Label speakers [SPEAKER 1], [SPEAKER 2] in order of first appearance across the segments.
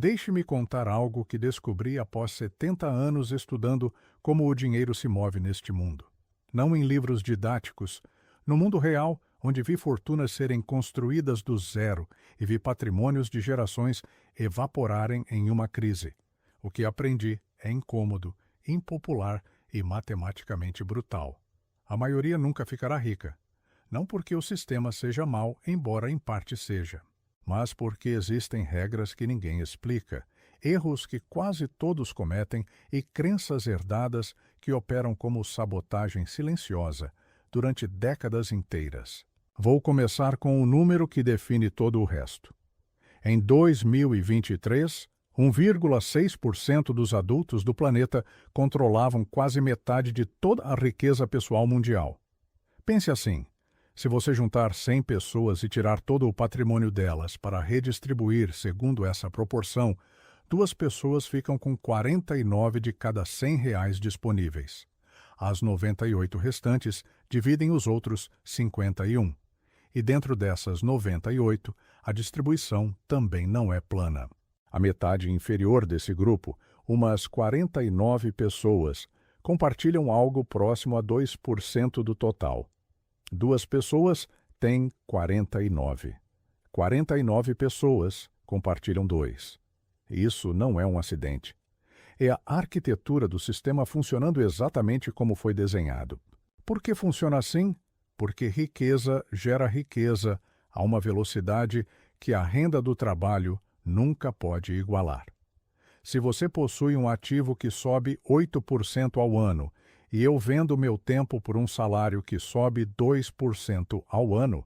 [SPEAKER 1] Deixe-me contar algo que descobri após 70 anos estudando como o dinheiro se move neste mundo. Não em livros didáticos, no mundo real, onde vi fortunas serem construídas do zero e vi patrimônios de gerações evaporarem em uma crise. O que aprendi é incômodo, impopular e matematicamente brutal. A maioria nunca ficará rica. Não porque o sistema seja mau, embora em parte seja, mas porque existem regras que ninguém explica, erros que quase todos cometem e crenças herdadas que operam como sabotagem silenciosa durante décadas inteiras. Vou começar com o número que define todo o resto. Em 2023, 1,6% dos adultos do planeta controlavam quase metade de toda a riqueza pessoal mundial. Pense assim: se você juntar 100 pessoas e tirar todo o patrimônio delas para redistribuir segundo essa proporção, 2 pessoas ficam com 49 de cada 100 reais disponíveis. As 98 restantes dividem os outros 51. E dentro dessas 98, a distribuição também não é plana. A metade inferior desse grupo, umas 49 pessoas, compartilham algo próximo a 2% do total. 2 pessoas têm 49. 49 pessoas compartilham 2. Isso não é um acidente. É a arquitetura do sistema funcionando exatamente como foi desenhado. Por que funciona assim? Porque riqueza gera riqueza a uma velocidade que a renda do trabalho nunca pode igualar. Se você possui um ativo que sobe 8% ao ano e eu vendo meu tempo por um salário que sobe 2% ao ano,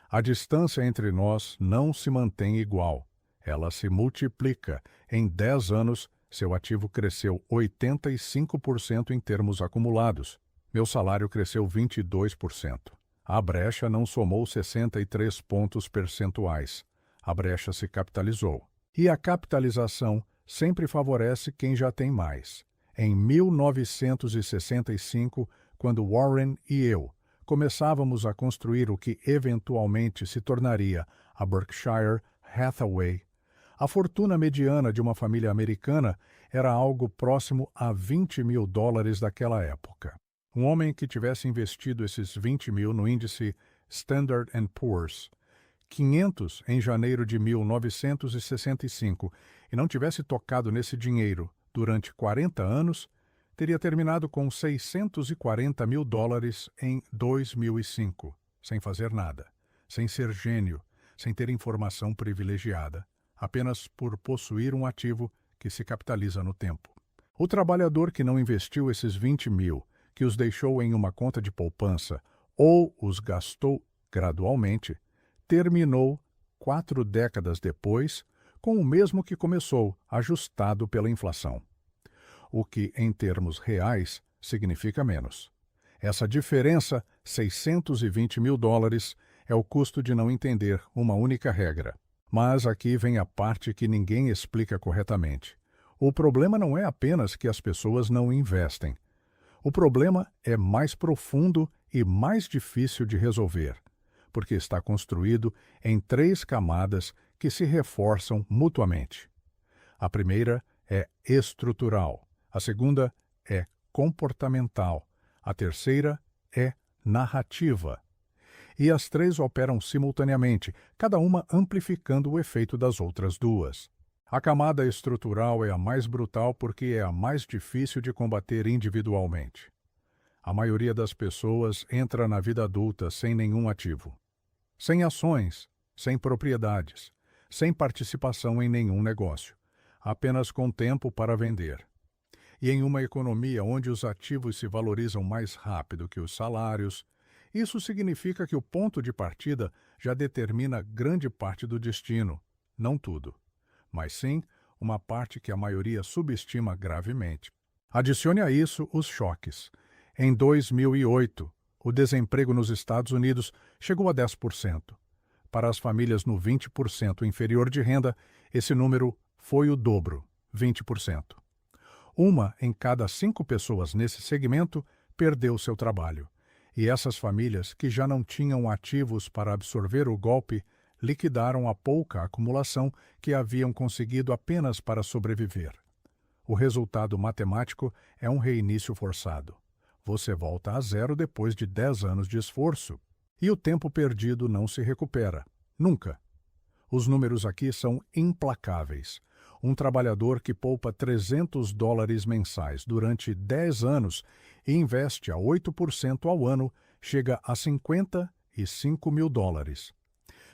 [SPEAKER 1] a distância entre nós não se mantém igual. Ela se multiplica. Em 10 anos, seu ativo cresceu 85% em termos acumulados. Meu salário cresceu 22%. A brecha não somou 63 pontos percentuais. A brecha se capitalizou. E a capitalização sempre favorece quem já tem mais. Em 1965, quando Warren e eu começávamos a construir o que eventualmente se tornaria a Berkshire Hathaway, a fortuna mediana de uma família americana era algo próximo a $20 mil daquela época. Um homem que tivesse investido esses 20 mil no índice Standard & Poor's 500 em janeiro de 1965 e não tivesse tocado nesse dinheiro durante 40 anos, teria terminado com $640 mil em 2005, sem fazer nada, sem ser gênio, sem ter informação privilegiada, apenas por possuir um ativo que se capitaliza no tempo. O trabalhador que não investiu esses 20 mil, que os deixou em uma conta de poupança ou os gastou gradualmente, terminou 4 décadas depois com o mesmo que começou, ajustado pela inflação. O que, em termos reais, significa menos. Essa diferença, $620 mil, é o custo de não entender uma única regra. Mas aqui vem a parte que ninguém explica corretamente. O problema não é apenas que as pessoas não investem. O problema é mais profundo e mais difícil de resolver, porque está construído em 3 camadas que se reforçam mutuamente. A primeira é estrutural, a segunda é comportamental, a terceira é narrativa. E as 3 operam simultaneamente, cada uma amplificando o efeito das outras 2. A camada estrutural é a mais brutal porque é a mais difícil de combater individualmente. A maioria das pessoas entra na vida adulta sem nenhum ativo, sem ações, sem propriedades, sem participação em nenhum negócio, apenas com tempo para vender. E em uma economia onde os ativos se valorizam mais rápido que os salários, isso significa que o ponto de partida já determina grande parte do destino, não tudo, mas sim uma parte que a maioria subestima gravemente. Adicione a isso os choques. Em 2008, o desemprego nos Estados Unidos chegou a 10%. Para as famílias no 20% inferior de renda, esse número foi o dobro, 20%. Uma em cada 5 pessoas nesse segmento perdeu seu trabalho. E essas famílias, que já não tinham ativos para absorver o golpe, liquidaram a pouca acumulação que haviam conseguido apenas para sobreviver. O resultado matemático é um reinício forçado. Você volta a zero depois de 10 anos de esforço. E o tempo perdido não se recupera. Nunca. Os números aqui são implacáveis. Um trabalhador que poupa $300 mensais durante 10 anos e investe a 8% ao ano chega a $55 mil.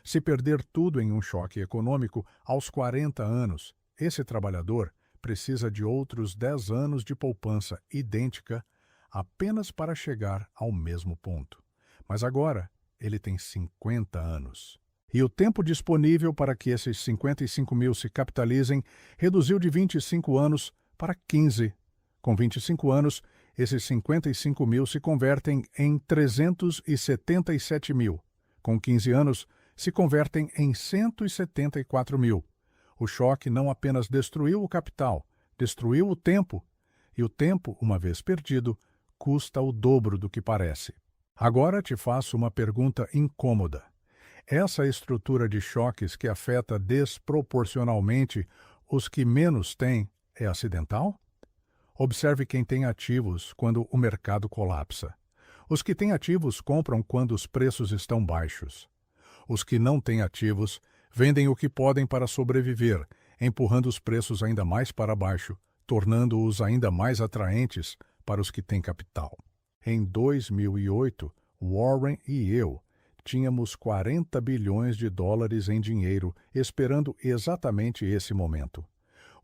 [SPEAKER 1] Se perder tudo em um choque econômico aos 40 anos, esse trabalhador precisa de outros 10 anos de poupança idêntica apenas para chegar ao mesmo ponto. Mas agora ele tem 50 anos. E o tempo disponível para que esses 55 mil se capitalizem reduziu de 25 anos para 15. Com 25 anos, esses 55 mil se convertem em 377 mil. Com 15 anos, se convertem em 174 mil. O choque não apenas destruiu o capital, destruiu o tempo. E o tempo, uma vez perdido, custa o dobro do que parece. Agora te faço uma pergunta incômoda. Essa estrutura de choques que afeta desproporcionalmente os que menos têm é acidental? Observe quem tem ativos quando o mercado colapsa. Os que têm ativos compram quando os preços estão baixos. Os que não têm ativos vendem o que podem para sobreviver, empurrando os preços ainda mais para baixo, tornando-os ainda mais atraentes para os que têm capital. Em 2008, Warren e eu tínhamos $40 bilhões em dinheiro, esperando exatamente esse momento.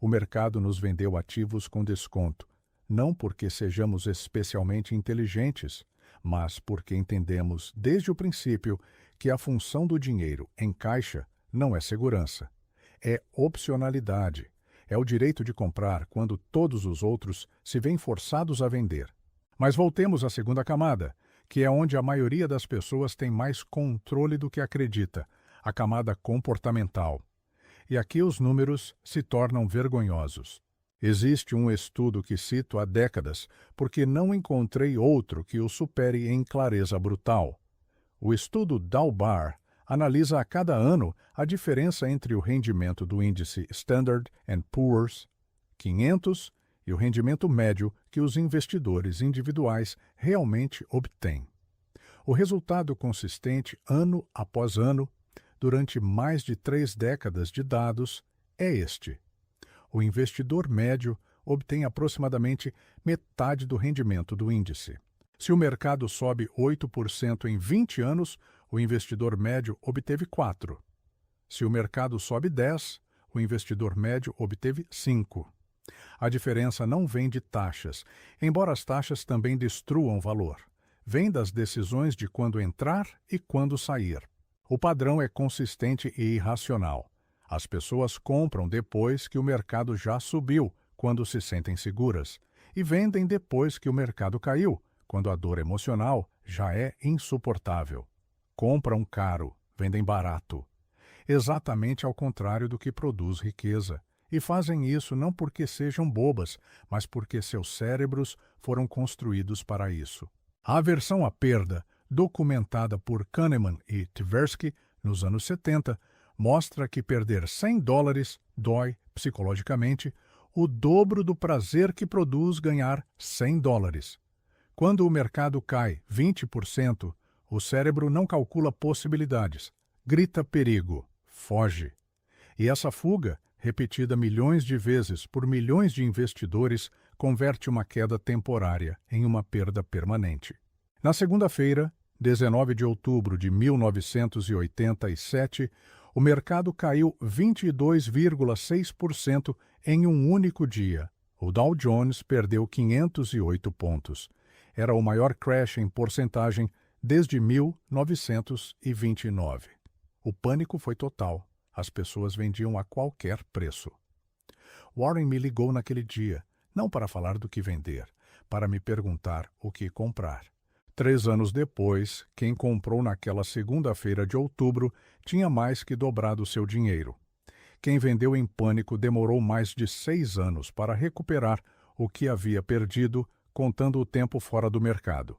[SPEAKER 1] O mercado nos vendeu ativos com desconto, não porque sejamos especialmente inteligentes, mas porque entendemos desde o princípio que a função do dinheiro em caixa não é segurança. É opcionalidade. É o direito de comprar quando todos os outros se veem forçados a vender. Mas voltemos à segunda camada, que é onde a maioria das pessoas tem mais controle do que acredita, a camada comportamental. E aqui os números se tornam vergonhosos. Existe um estudo que cito há décadas, porque não encontrei outro que o supere em clareza brutal. O estudo Dalbar analisa a cada ano a diferença entre o rendimento do índice Standard & Poor's 500 e o rendimento médio que os investidores individuais realmente obtêm. O resultado consistente, ano após ano, durante mais de 3 décadas de dados, é este. O investidor médio obtém aproximadamente metade do rendimento do índice. Se o mercado sobe 8% em 20 anos, o investidor médio obteve 4%. Se o mercado sobe 10%, o investidor médio obteve 5%. A diferença não vem de taxas, embora as taxas também destruam valor. Vem das decisões de quando entrar e quando sair. O padrão é consistente e irracional. As pessoas compram depois que o mercado já subiu, quando se sentem seguras, e vendem depois que o mercado caiu, quando a dor emocional já é insuportável. Compram caro, vendem barato. Exatamente ao contrário do que produz riqueza. E fazem isso não porque sejam bobas, mas porque seus cérebros foram construídos para isso. A aversão à perda, documentada por Kahneman e Tversky nos anos 70, mostra que perder $100 dói, psicologicamente, o dobro do prazer que produz ganhar $100. Quando o mercado cai 20%, o cérebro não calcula possibilidades, grita perigo, foge. E essa fuga, repetida milhões de vezes por milhões de investidores, converte uma queda temporária em uma perda permanente. Na segunda-feira, 19 de outubro de 1987, o mercado caiu 22,6% em um único dia. O Dow Jones perdeu 508 pontos. Era o maior crash em porcentagem desde 1929. O pânico foi total. As pessoas vendiam a qualquer preço. Warren me ligou naquele dia, não para falar do que vender, para me perguntar o que comprar. 3 anos depois, quem comprou naquela segunda-feira de outubro tinha mais que dobrado seu dinheiro. Quem vendeu em pânico demorou mais de 6 anos para recuperar o que havia perdido, contando o tempo fora do mercado.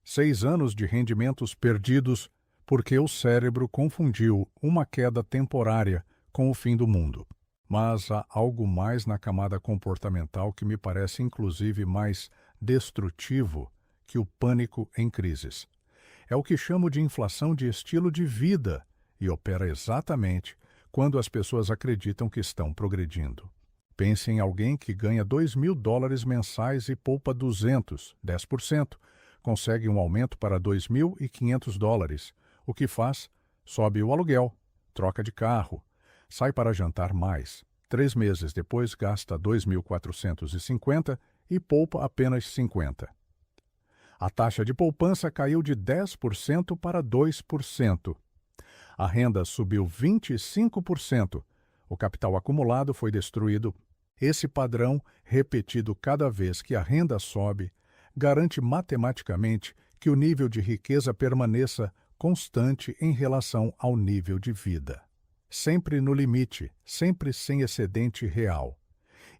[SPEAKER 1] 6 anos de rendimentos perdidos porque o cérebro confundiu uma queda temporária com o fim do mundo. Mas há algo mais na camada comportamental que me parece inclusive mais destrutivo que o pânico em crises. É o que chamo de inflação de estilo de vida e opera exatamente quando as pessoas acreditam que estão progredindo. Pense em alguém que ganha $2.000 mensais e poupa 200, 10%. Consegue um aumento para $2.500. O que faz? Sobe o aluguel, troca de carro, sai para jantar mais. 3 meses depois gasta 2.450 e poupa apenas 50. A taxa de poupança caiu de 10% para 2%. A renda subiu 25%. O capital acumulado foi destruído. Esse padrão, repetido cada vez que a renda sobe, garante matematicamente que o nível de riqueza permaneça constante em relação ao nível de vida. Sempre no limite, sempre sem excedente real.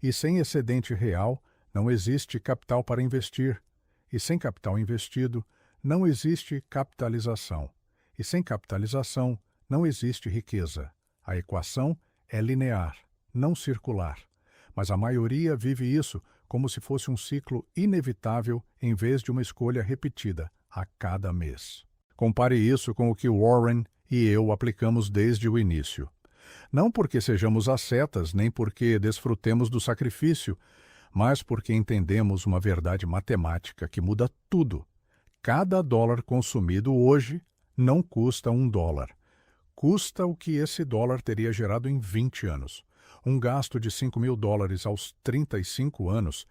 [SPEAKER 1] E sem excedente real, não existe capital para investir. E sem capital investido, não existe capitalização. E sem capitalização, não existe riqueza. A equação é linear, não circular. Mas a maioria vive isso como se fosse um ciclo inevitável em vez de uma escolha repetida a cada mês. Compare isso com o que Warren e eu aplicamos desde o início. Não porque sejamos ascetas, nem porque desfrutemos do sacrifício, mas porque entendemos uma verdade matemática que muda tudo. Cada dólar consumido hoje não custa $1. Custa o que esse dólar teria gerado em 20 anos. Um gasto de $5.000 aos 35 anos,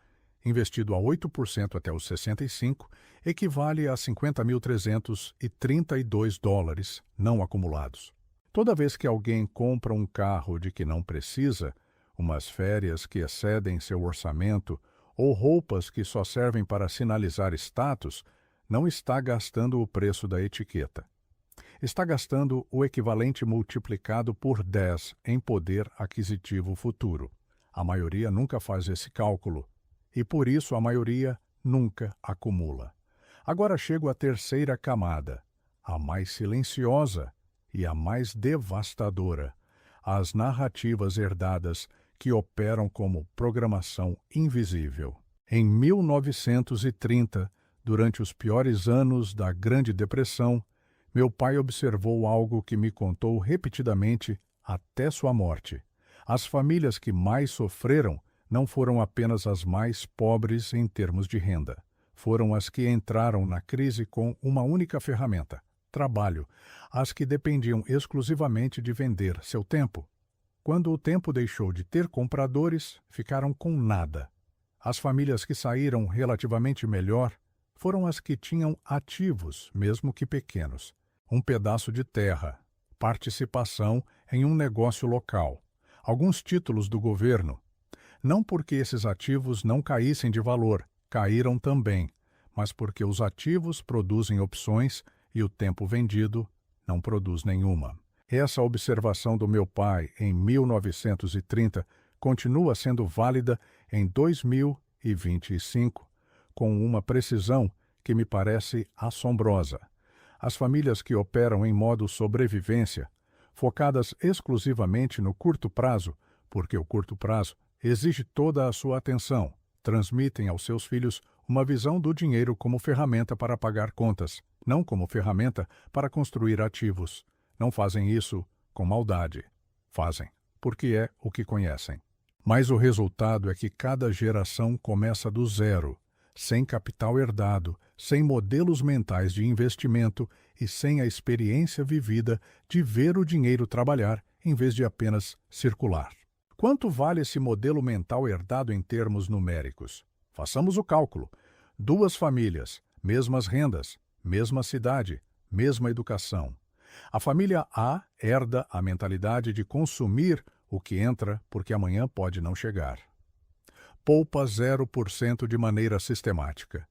[SPEAKER 1] investido a 8% até os 65, equivale a $50.332 não acumulados. Toda vez que alguém compra um carro de que não precisa, umas férias que excedem seu orçamento ou roupas que só servem para sinalizar status, não está gastando o preço da etiqueta. Está gastando o equivalente multiplicado por 10 em poder aquisitivo futuro. A maioria nunca faz esse cálculo, e por isso a maioria nunca acumula. Agora chego à terceira camada, a mais silenciosa e a mais devastadora, as narrativas herdadas que operam como programação invisível. Em 1930, durante os piores anos da Grande Depressão, meu pai observou algo que me contou repetidamente até sua morte. As famílias que mais sofreram não foram apenas as mais pobres em termos de renda. Foram as que entraram na crise com uma única ferramenta, trabalho, as que dependiam exclusivamente de vender seu tempo. Quando o tempo deixou de ter compradores, ficaram com nada. As famílias que saíram relativamente melhor foram as que tinham ativos, mesmo que pequenos. Um pedaço de terra, participação em um negócio local, alguns títulos do governo. Não porque esses ativos não caíssem de valor, caíram também, mas porque os ativos produzem opções e o tempo vendido não produz nenhuma. Essa observação do meu pai em 1930 continua sendo válida em 2025, com uma precisão que me parece assombrosa. As famílias que operam em modo sobrevivência, focadas exclusivamente no curto prazo, porque o curto prazo exige toda a sua atenção, transmitem aos seus filhos uma visão do dinheiro como ferramenta para pagar contas, não como ferramenta para construir ativos. Não fazem isso com maldade. Fazem porque é o que conhecem. Mas o resultado é que cada geração começa do zero, sem capital herdado, sem modelos mentais de investimento e sem a experiência vivida de ver o dinheiro trabalhar em vez de apenas circular. Quanto vale esse modelo mental herdado em termos numéricos? Façamos o cálculo. 2 famílias, mesmas rendas, mesma cidade, mesma educação. A família A herda a mentalidade de consumir o que entra porque amanhã pode não chegar. Poupa 0% de maneira sistemática.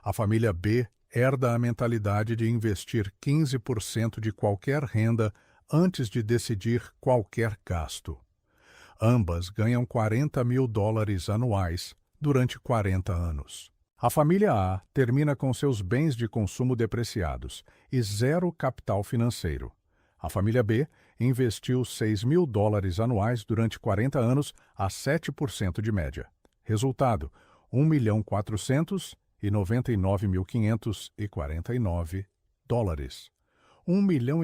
[SPEAKER 1] A família B herda a mentalidade de investir 15% de qualquer renda antes de decidir qualquer gasto. Ambas ganham $40.000 anuais durante 40 anos. A família A termina com seus bens de consumo depreciados e zero capital financeiro. A família B investiu $6.000 anuais durante 40 anos a 7% de média. Resultado: $1.499.549. $1,5 milhão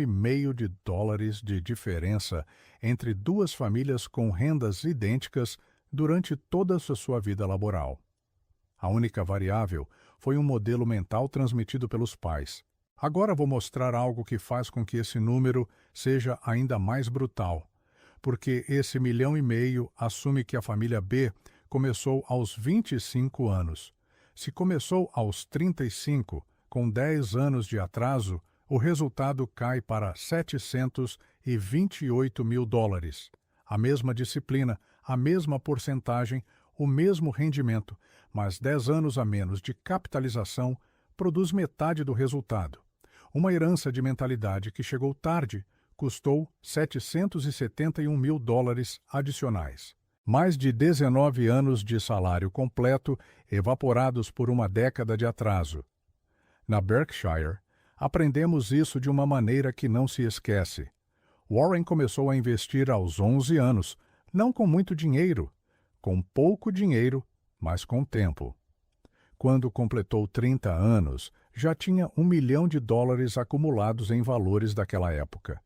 [SPEAKER 1] de diferença entre duas famílias com rendas idênticas durante toda a sua vida laboral. A única variável foi um modelo mental transmitido pelos pais. Agora vou mostrar algo que faz com que esse número seja ainda mais brutal, porque esse 1,5 milhão assume que a família B começou aos 25 anos. Se começou aos 35, com 10 anos de atraso, o resultado cai para $728 mil. A mesma disciplina, a mesma porcentagem, o mesmo rendimento, mas 10 anos a menos de capitalização produz metade do resultado. Uma herança de mentalidade que chegou tarde custou $771 mil adicionais. Mais de 19 anos de salário completo evaporados por uma década de atraso. Na Berkshire, aprendemos isso de uma maneira que não se esquece. Warren começou a investir aos 11 anos, não com muito dinheiro, com pouco dinheiro, mas com tempo. Quando completou 30 anos, já tinha $1 milhão acumulados em valores daquela época.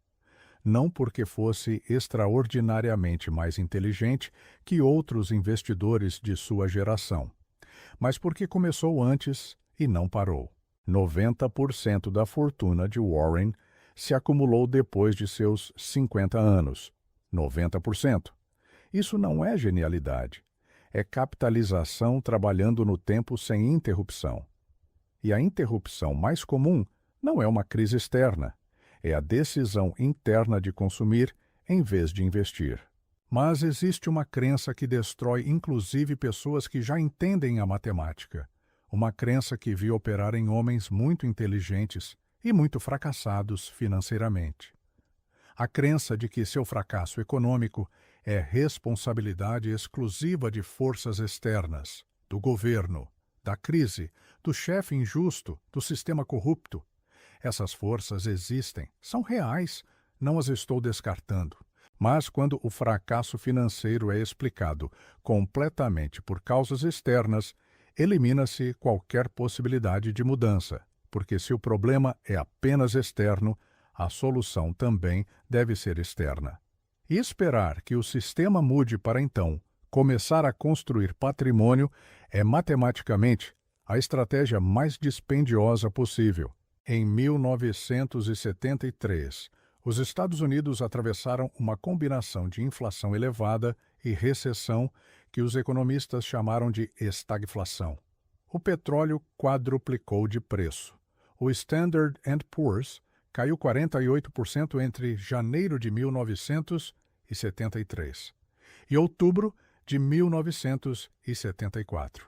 [SPEAKER 1] Não porque fosse extraordinariamente mais inteligente que outros investidores de sua geração, mas porque começou antes e não parou. 90% da fortuna de Warren se acumulou depois de seus 50 anos. 90%. Isso não é genialidade. É capitalização trabalhando no tempo sem interrupção. E a interrupção mais comum não é uma crise externa, é a decisão interna de consumir em vez de investir. Mas existe uma crença que destrói inclusive pessoas que já entendem a matemática. Uma crença que vi operar em homens muito inteligentes e muito fracassados financeiramente. A crença de que seu fracasso econômico é responsabilidade exclusiva de forças externas, do governo, da crise, do chefe injusto, do sistema corrupto. Essas forças existem, são reais, não as estou descartando. Mas quando o fracasso financeiro é explicado completamente por causas externas, elimina-se qualquer possibilidade de mudança, porque se o problema é apenas externo, a solução também deve ser externa. E esperar que o sistema mude para então começar a construir patrimônio é matematicamente a estratégia mais dispendiosa possível. Em 1973, os Estados Unidos atravessaram uma combinação de inflação elevada e recessão que os economistas chamaram de estagflação. O petróleo quadruplicou de preço. O Standard & Poor's caiu 48% entre janeiro de 1973 e outubro de 1974.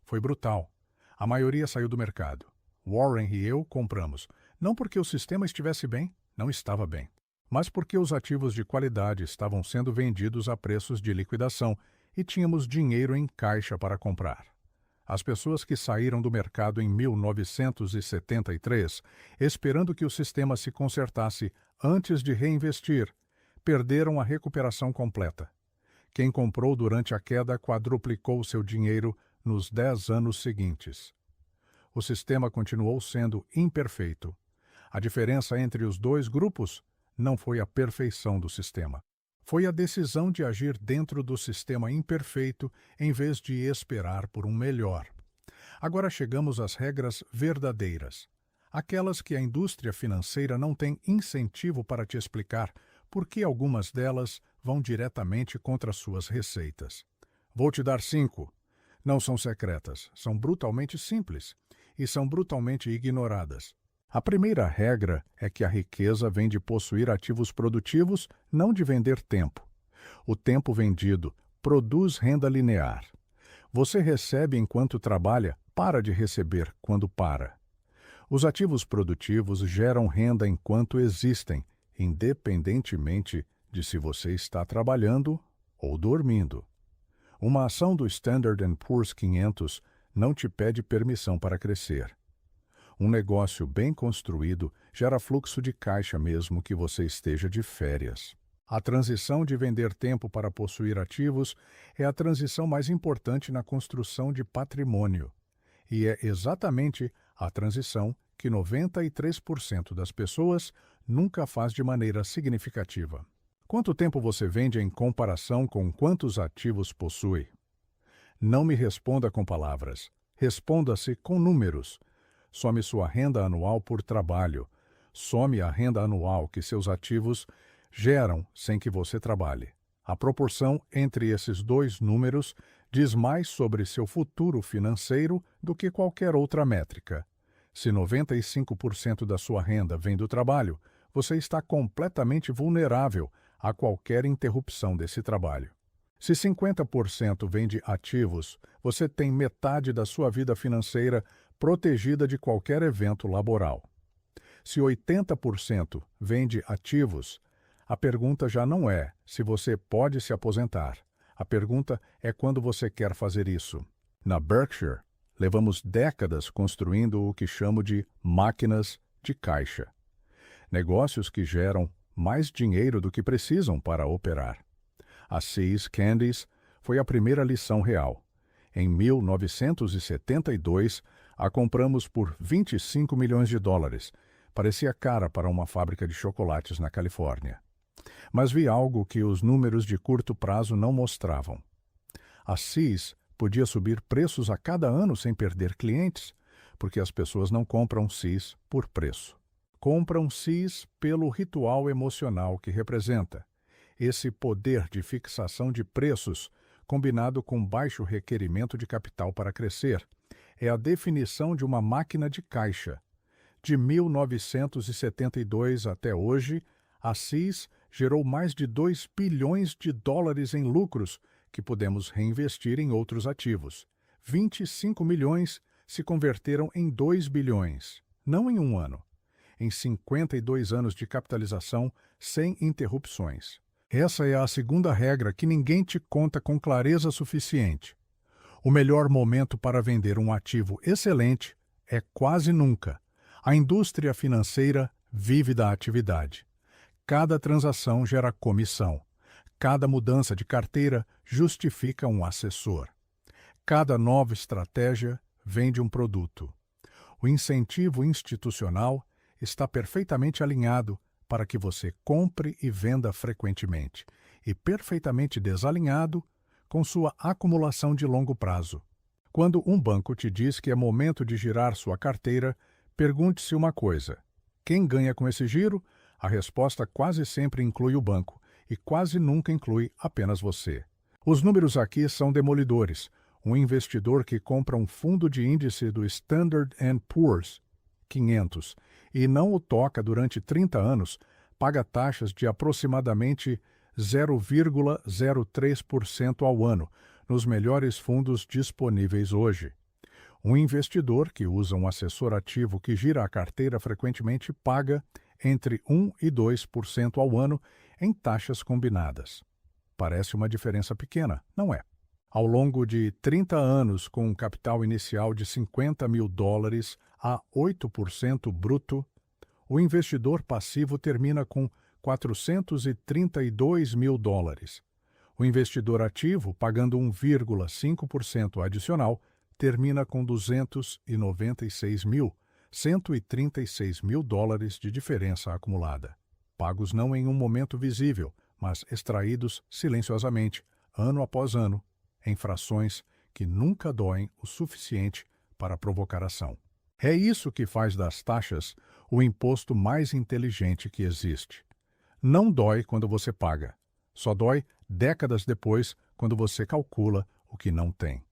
[SPEAKER 1] Foi brutal. A maioria saiu do mercado. Warren e eu compramos, não porque o sistema estivesse bem, não estava bem, mas porque os ativos de qualidade estavam sendo vendidos a preços de liquidação e tínhamos dinheiro em caixa para comprar. As pessoas que saíram do mercado em 1973, esperando que o sistema se consertasse antes de reinvestir, perderam a recuperação completa. Quem comprou durante a queda quadruplicou seu dinheiro nos 10 anos seguintes. O sistema continuou sendo imperfeito. A diferença entre os dois grupos não foi a perfeição do sistema. Foi a decisão de agir dentro do sistema imperfeito em vez de esperar por um melhor. Agora chegamos às regras verdadeiras, aquelas que a indústria financeira não tem incentivo para te explicar, porque algumas delas vão diretamente contra suas receitas. Vou te dar 5. Não são secretas, são brutalmente simples e são brutalmente ignoradas. A primeira regra é que a riqueza vem de possuir ativos produtivos, não de vender tempo. O tempo vendido produz renda linear. Você recebe enquanto trabalha, para de receber quando para. Os ativos produtivos geram renda enquanto existem, independentemente de se você está trabalhando ou dormindo. Uma ação do Standard & Poor's 500 não te pede permissão para crescer. Um negócio bem construído gera fluxo de caixa mesmo que você esteja de férias. A transição de vender tempo para possuir ativos é a transição mais importante na construção de patrimônio. E é exatamente a transição que 93% das pessoas nunca faz de maneira significativa. Quanto tempo você vende em comparação com quantos ativos possui? Não me responda com palavras. Responda-se com números. Some sua renda anual por trabalho. Some a renda anual que seus ativos geram sem que você trabalhe. A proporção entre esses dois números diz mais sobre seu futuro financeiro do que qualquer outra métrica. Se 95% da sua renda vem do trabalho, você está completamente vulnerável a qualquer interrupção desse trabalho. Se 50% vem de ativos, você tem metade da sua vida financeira protegida de qualquer evento laboral. Se 80% vem de ativos, a pergunta já não é se você pode se aposentar. A pergunta é quando você quer fazer isso. Na Berkshire, levamos décadas construindo o que chamo de máquinas de caixa. Negócios que geram mais dinheiro do que precisam para operar. A See's Candies foi a primeira lição real. Em 1972, a compramos por $25 milhões. Parecia cara para uma fábrica de chocolates na Califórnia. Mas vi algo que os números de curto prazo não mostravam. A See's podia subir preços a cada ano sem perder clientes, porque as pessoas não compram See's por preço. Compram See's pelo ritual emocional que representa. Esse poder de fixação de preços, combinado com baixo requerimento de capital para crescer, é a definição de uma máquina de caixa. De 1972 até hoje, a See's gerou mais de $2 bilhões em lucros que podemos reinvestir em outros ativos. 25 milhões se converteram em 2 bilhões, não em um ano, em 52 anos de capitalização sem interrupções. Essa é a segunda regra que ninguém te conta com clareza suficiente. O melhor momento para vender um ativo excelente é quase nunca. A indústria financeira vive da atividade. Cada transação gera comissão. Cada mudança de carteira justifica um assessor. Cada nova estratégia vende um produto. O incentivo institucional está perfeitamente alinhado para que você compre e venda frequentemente, e perfeitamente desalinhado com sua acumulação de longo prazo. Quando um banco te diz que é momento de girar sua carteira, pergunte-se uma coisa: quem ganha com esse giro? A resposta quase sempre inclui o banco, e quase nunca inclui apenas você. Os números aqui são demolidores. Um investidor que compra um fundo de índice do Standard & Poor's 500 e não o toca durante 30 anos, paga taxas de aproximadamente 0,03% ao ano, nos melhores fundos disponíveis hoje. Um investidor que usa um assessor ativo que gira a carteira frequentemente paga entre 1% e 2% ao ano em taxas combinadas. Parece uma diferença pequena, não é? Ao longo de 30 anos, com um capital inicial de $50 mil a 8% bruto, o investidor passivo termina com $432 mil. O investidor ativo, pagando 1,5% adicional, termina com $296 mil, $136 mil de diferença acumulada. Pagos não em um momento visível, mas extraídos silenciosamente, ano após ano, em frações que nunca doem o suficiente para provocar ação. É isso que faz das taxas o imposto mais inteligente que existe. Não dói quando você paga, só dói décadas depois quando você calcula o que não tem.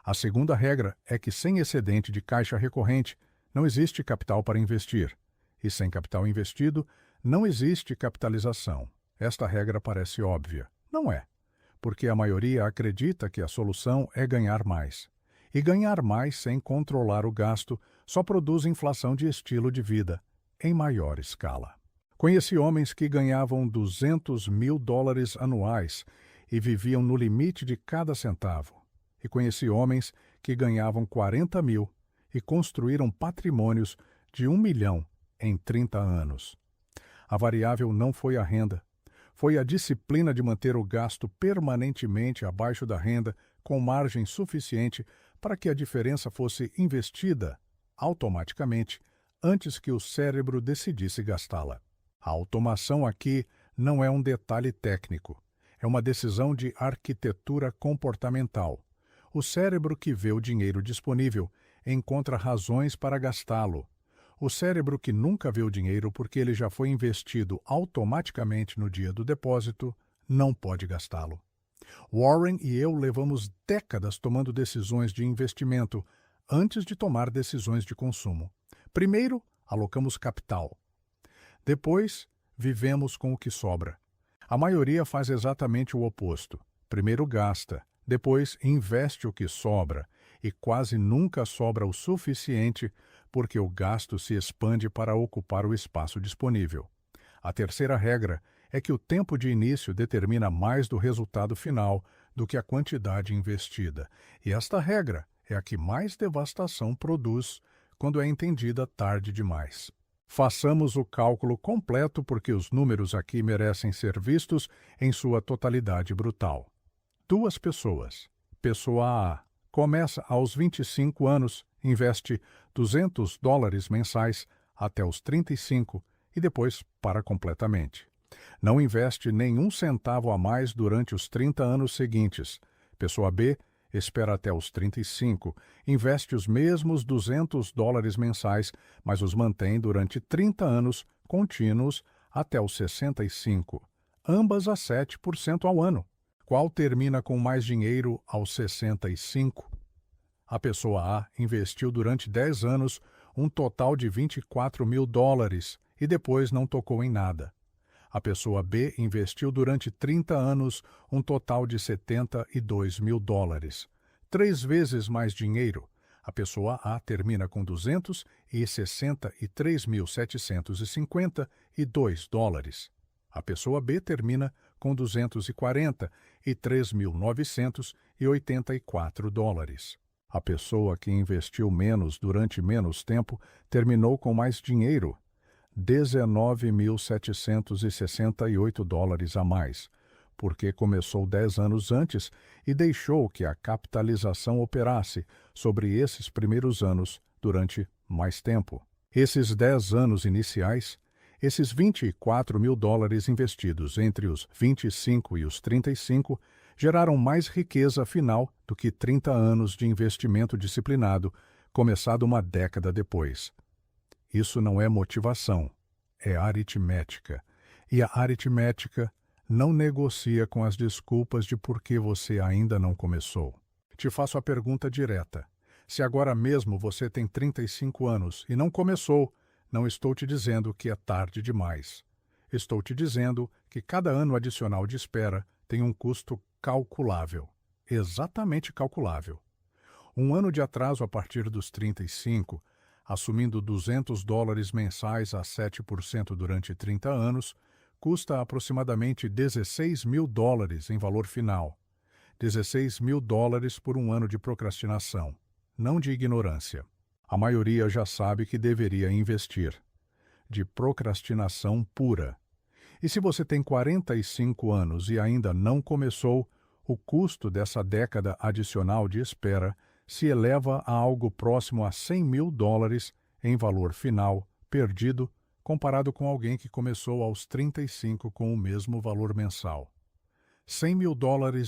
[SPEAKER 1] A segunda regra é que sem excedente de caixa recorrente não existe capital para investir, e sem capital investido não existe capitalização. Esta regra parece óbvia. Não é, porque a maioria acredita que a solução é ganhar mais. E ganhar mais sem controlar o gasto só produz inflação de estilo de vida, em maior escala. Conheci homens que ganhavam $200 mil anuais e viviam no limite de cada centavo. E conheci homens que ganhavam 40 mil e construíram patrimônios de 1 milhão em 30 anos. A variável não foi a renda. Foi a disciplina de manter o gasto permanentemente abaixo da renda, com margem suficiente para que a diferença fosse investida automaticamente antes que o cérebro decidisse gastá-la. A automação aqui não é um detalhe técnico. É uma decisão de arquitetura comportamental. O cérebro que vê o dinheiro disponível encontra razões para gastá-lo. O cérebro que nunca vê o dinheiro porque ele já foi investido automaticamente no dia do depósito, não pode gastá-lo. Warren e eu levamos décadas tomando decisões de investimento antes de tomar decisões de consumo. Primeiro, alocamos capital. Depois, vivemos com o que sobra. A maioria faz exatamente o oposto. Primeiro gasta, depois investe o que sobra, e quase nunca sobra o suficiente porque o gasto se expande para ocupar o espaço disponível. A terceira regra é que o tempo de início determina mais do resultado final do que a quantidade investida, e esta regra é a que mais devastação produz quando é entendida tarde demais. Façamos o cálculo completo porque os números aqui merecem ser vistos em sua totalidade brutal. 2 pessoas. Pessoa A começa aos 25 anos, investe $200 mensais até os 35 e depois para completamente. Não investe nenhum centavo a mais durante os 30 anos seguintes. Pessoa B espera até os 35, investe os mesmos $200 mensais, mas os mantém durante 30 anos contínuos até os 65, ambas a 7% ao ano. Qual termina com mais dinheiro aos 65? A pessoa A investiu durante 10 anos um total de $24 mil e depois não tocou em nada. A pessoa B investiu durante 30 anos um total de $72 mil. 3 vezes mais dinheiro. A pessoa A termina com $263.752. A pessoa B termina com $243.984. A pessoa que investiu menos durante menos tempo terminou com mais dinheiro, $19.768 a mais, porque começou 10 anos antes e deixou que a capitalização operasse sobre esses primeiros anos durante mais tempo. Esses 10 anos iniciais, esses $24 mil investidos entre os 25 e os 35 geraram mais riqueza final do que 30 anos de investimento disciplinado, começado uma década depois. Isso não é motivação, é aritmética. E a aritmética não negocia com as desculpas de por que você ainda não começou. Te faço a pergunta direta. Se agora mesmo você tem 35 anos e não começou, não estou te dizendo que é tarde demais. Estou te dizendo que cada ano adicional de espera tem um custo calculável, exatamente calculável. Um ano de atraso a partir dos 35, assumindo $200 mensais a 7% durante 30 anos, custa aproximadamente $16 mil em valor final. $16 mil por um ano de procrastinação, não de ignorância. A maioria já sabe que deveria investir. De procrastinação pura. E se você tem 45 anos e ainda não começou, o custo dessa década adicional de espera se eleva a algo próximo a $100 mil em valor final perdido comparado com alguém que começou aos 35 com o mesmo valor mensal. $100 mil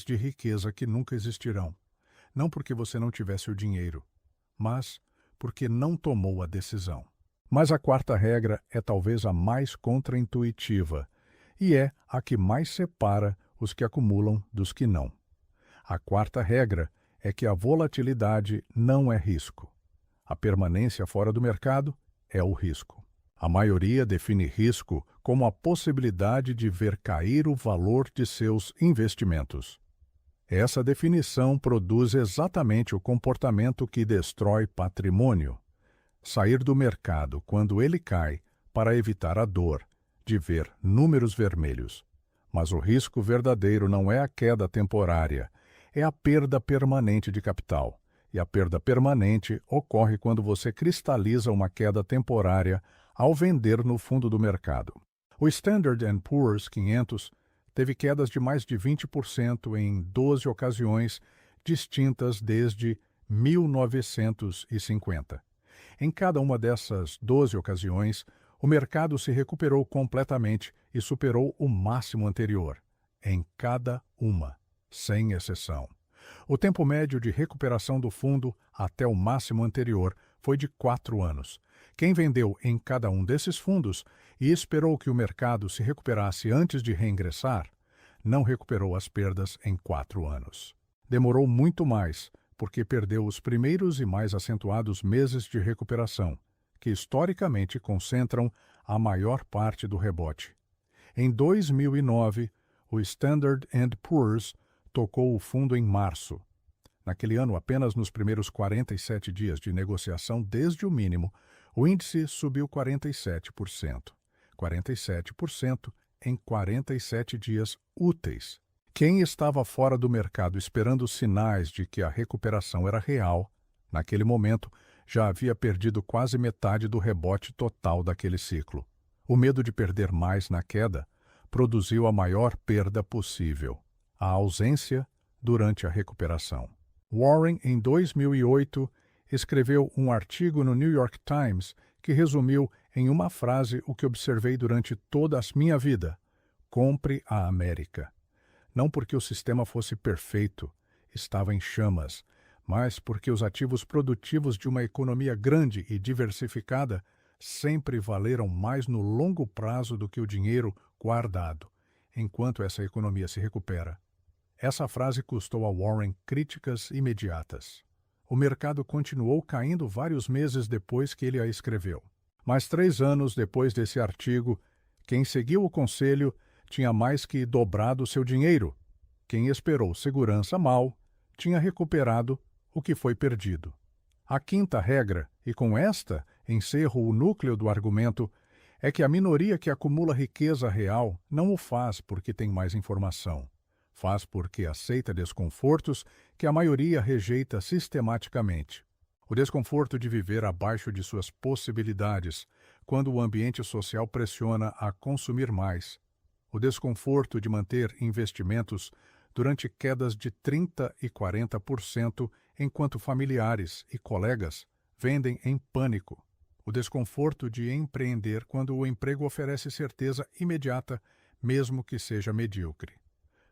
[SPEAKER 1] de riqueza que nunca existirão. Não porque você não tivesse o dinheiro, mas porque não tomou a decisão. Mas a quarta regra é talvez a mais contraintuitiva, e é a que mais separa os que acumulam dos que não. A quarta regra é que a volatilidade não é risco. A permanência fora do mercado é o risco. A maioria define risco como a possibilidade de ver cair o valor de seus investimentos. Essa definição produz exatamente o comportamento que destrói patrimônio. Sair do mercado quando ele cai para evitar a dor de ver números vermelhos. Mas o risco verdadeiro não é a queda temporária, é a perda permanente de capital, e a perda permanente ocorre quando você cristaliza uma queda temporária ao vender no fundo do mercado. O Standard and Poor's 500 teve quedas de mais de 20% em 12 ocasiões distintas desde 1950. Em cada uma dessas 12 ocasiões, o mercado se recuperou completamente e superou o máximo anterior. Em cada uma, sem exceção. O tempo médio de recuperação do fundo até o máximo anterior foi de 4 anos. Quem vendeu em cada um desses fundos e esperou que o mercado se recuperasse antes de reingressar, não recuperou as perdas em 4 anos. Demorou muito mais, porque perdeu os primeiros e mais acentuados meses de recuperação, que historicamente concentram a maior parte do rebote. Em 2009, o Standard and Poor's tocou o fundo em março. Naquele ano, apenas nos primeiros 47 dias de negociação desde o mínimo, o índice subiu 47%. 47% em 47 dias úteis. Quem estava fora do mercado esperando sinais de que a recuperação era real, naquele momento já havia perdido quase metade do rebote total daquele ciclo. O medo de perder mais na queda produziu a maior perda possível, a ausência durante a recuperação. Warren, em 2008, escreveu um artigo no New York Times que resumiu em uma frase o que observei durante toda a minha vida: compre a América. Não porque o sistema fosse perfeito, estava em chamas, mas porque os ativos produtivos de uma economia grande e diversificada sempre valeram mais no longo prazo do que o dinheiro guardado, enquanto essa economia se recupera. Essa frase custou a Warren críticas imediatas. O mercado continuou caindo vários meses depois que ele a escreveu. Mas 3 anos depois desse artigo, quem seguiu o conselho tinha mais que dobrado seu dinheiro. Quem esperou segurança mal tinha recuperado o que foi perdido. A quinta regra, e com esta encerro o núcleo do argumento, é que a minoria que acumula riqueza real não o faz porque tem mais informação. Faz porque aceita desconfortos que a maioria rejeita sistematicamente. O desconforto de viver abaixo de suas possibilidades, quando o ambiente social pressiona a consumir mais. O desconforto de manter investimentos durante quedas de 30% e 40%, enquanto familiares e colegas vendem em pânico. O desconforto de empreender quando o emprego oferece certeza imediata, mesmo que seja medíocre.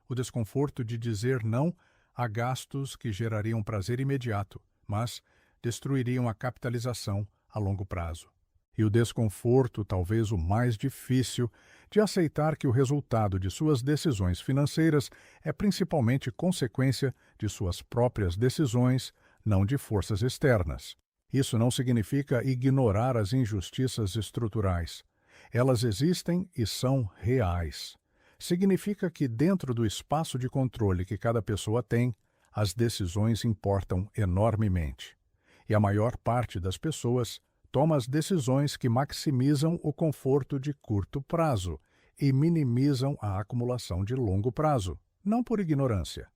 [SPEAKER 1] O desconforto de dizer não a gastos que gerariam prazer imediato, mas destruiriam a capitalização a longo prazo. E o desconforto, talvez o mais difícil, de aceitar que o resultado de suas decisões financeiras é principalmente consequência de suas próprias decisões, não de forças externas. Isso não significa ignorar as injustiças estruturais. Elas existem e são reais. Significa que, dentro do espaço de controle que cada pessoa tem, as decisões importam enormemente. E a maior parte das pessoas toma as decisões que maximizam o conforto de curto prazo e minimizam a acumulação de longo prazo, não por ignorância,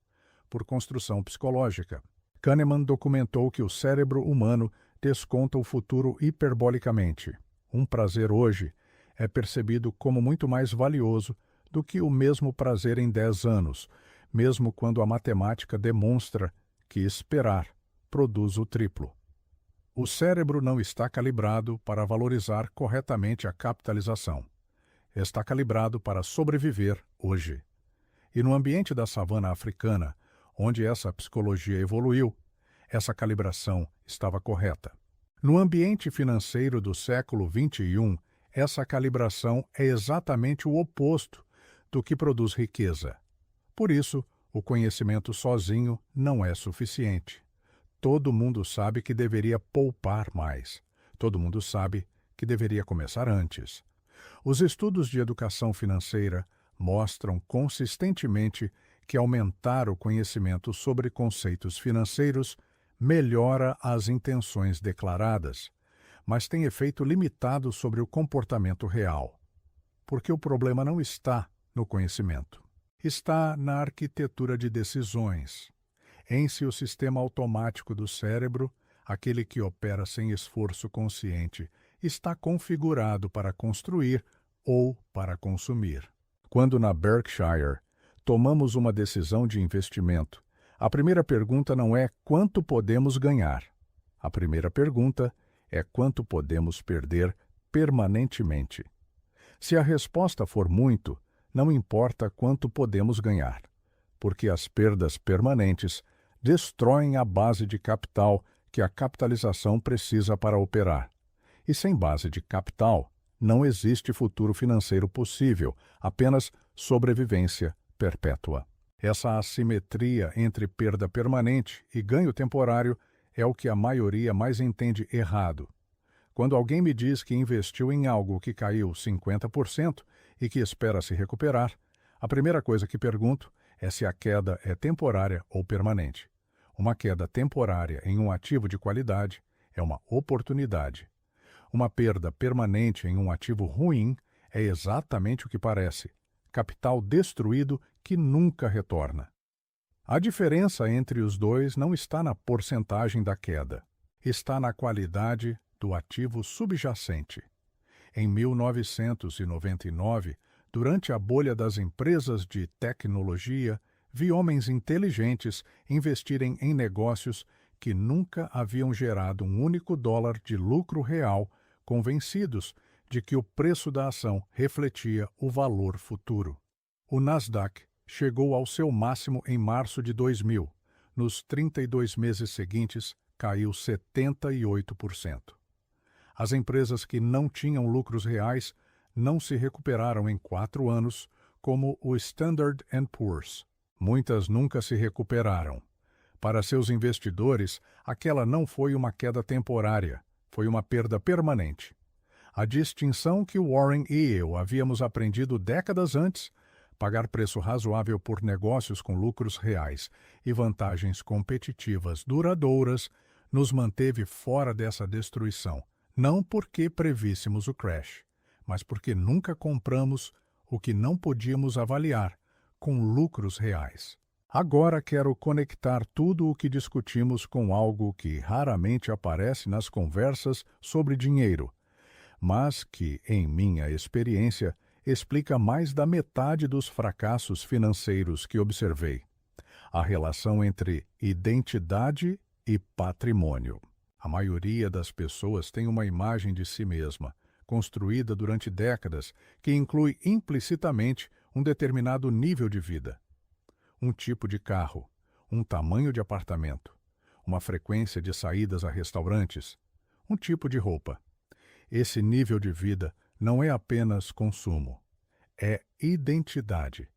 [SPEAKER 1] por construção psicológica. Kahneman documentou que o cérebro humano desconta o futuro hiperbolicamente. Um prazer hoje é percebido como muito mais valioso do que o mesmo prazer em 10 anos, mesmo quando a matemática demonstra que esperar produz o triplo. O cérebro não está calibrado para valorizar corretamente a capitalização. Está calibrado para sobreviver hoje. E no ambiente da savana africana, onde essa psicologia evoluiu, essa calibração estava correta. No ambiente financeiro do século XXI, essa calibração é exatamente o oposto do que produz riqueza. Por isso, o conhecimento sozinho não é suficiente. Todo mundo sabe que deveria poupar mais. Todo mundo sabe que deveria começar antes. Os estudos de educação financeira mostram consistentemente que aumentar o conhecimento sobre conceitos financeiros melhora as intenções declaradas, mas tem efeito limitado sobre o comportamento real. Porque o problema não está no conhecimento. Está na arquitetura de decisões. Em se o sistema automático do cérebro, aquele que opera sem esforço consciente, está configurado para construir ou para consumir. Quando na Berkshire tomamos uma decisão de investimento, a primeira pergunta não é quanto podemos ganhar. A primeira pergunta é quanto podemos perder permanentemente. Se a resposta for muito, não importa quanto podemos ganhar, porque as perdas permanentes destroem a base de capital que a capitalização precisa para operar. E sem base de capital, não existe futuro financeiro possível, apenas sobrevivência perpétua. Essa assimetria entre perda permanente e ganho temporário é o que a maioria mais entende errado. Quando alguém me diz que investiu em algo que caiu 50% e que espera se recuperar, a primeira coisa que pergunto é se a queda é temporária ou permanente. Uma queda temporária em um ativo de qualidade é uma oportunidade. Uma perda permanente em um ativo ruim é exatamente o que parece: capital destruído que nunca retorna. A diferença entre os dois não está na porcentagem da queda, está na qualidade do ativo subjacente. Em 1999, durante a bolha das empresas de tecnologia, vi homens inteligentes investirem em negócios que nunca haviam gerado um único dólar de lucro real, convencidos de que o preço da ação refletia o valor futuro. O Nasdaq chegou ao seu máximo em março de 2000. Nos 32 meses seguintes, caiu 78%. As empresas que não tinham lucros reais não se recuperaram em 4 anos, como o Standard & Poor's. Muitas nunca se recuperaram. Para seus investidores, aquela não foi uma queda temporária, foi uma perda permanente. A distinção que Warren e eu havíamos aprendido décadas antes, pagar preço razoável por negócios com lucros reais e vantagens competitivas duradouras, nos manteve fora dessa destruição, não porque prevíssemos o crash, mas porque nunca compramos o que não podíamos avaliar com lucros reais. Agora quero conectar tudo o que discutimos com algo que raramente aparece nas conversas sobre dinheiro, mas que, em minha experiência, explica mais da metade dos fracassos financeiros que observei: a relação entre identidade e patrimônio. A maioria das pessoas tem uma imagem de si mesma, construída durante décadas, que inclui implicitamente um determinado nível de vida. Um tipo de carro, um tamanho de apartamento, uma frequência de saídas a restaurantes, um tipo de roupa. Esse nível de vida não é apenas consumo, é identidade.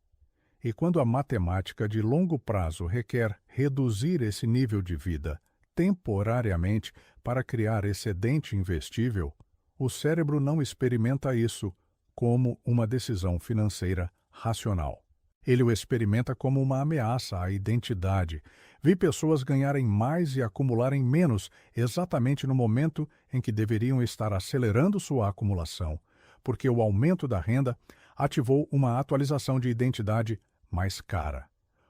[SPEAKER 1] E quando a matemática de longo prazo requer reduzir esse nível de vida temporariamente para criar excedente investível, o cérebro não experimenta isso como uma decisão financeira racional. Ele o experimenta como uma ameaça à identidade. Vi pessoas ganharem mais e acumularem menos exatamente no momento em que deveriam estar acelerando sua acumulação, porque o aumento da renda ativou uma atualização de identidade mais cara.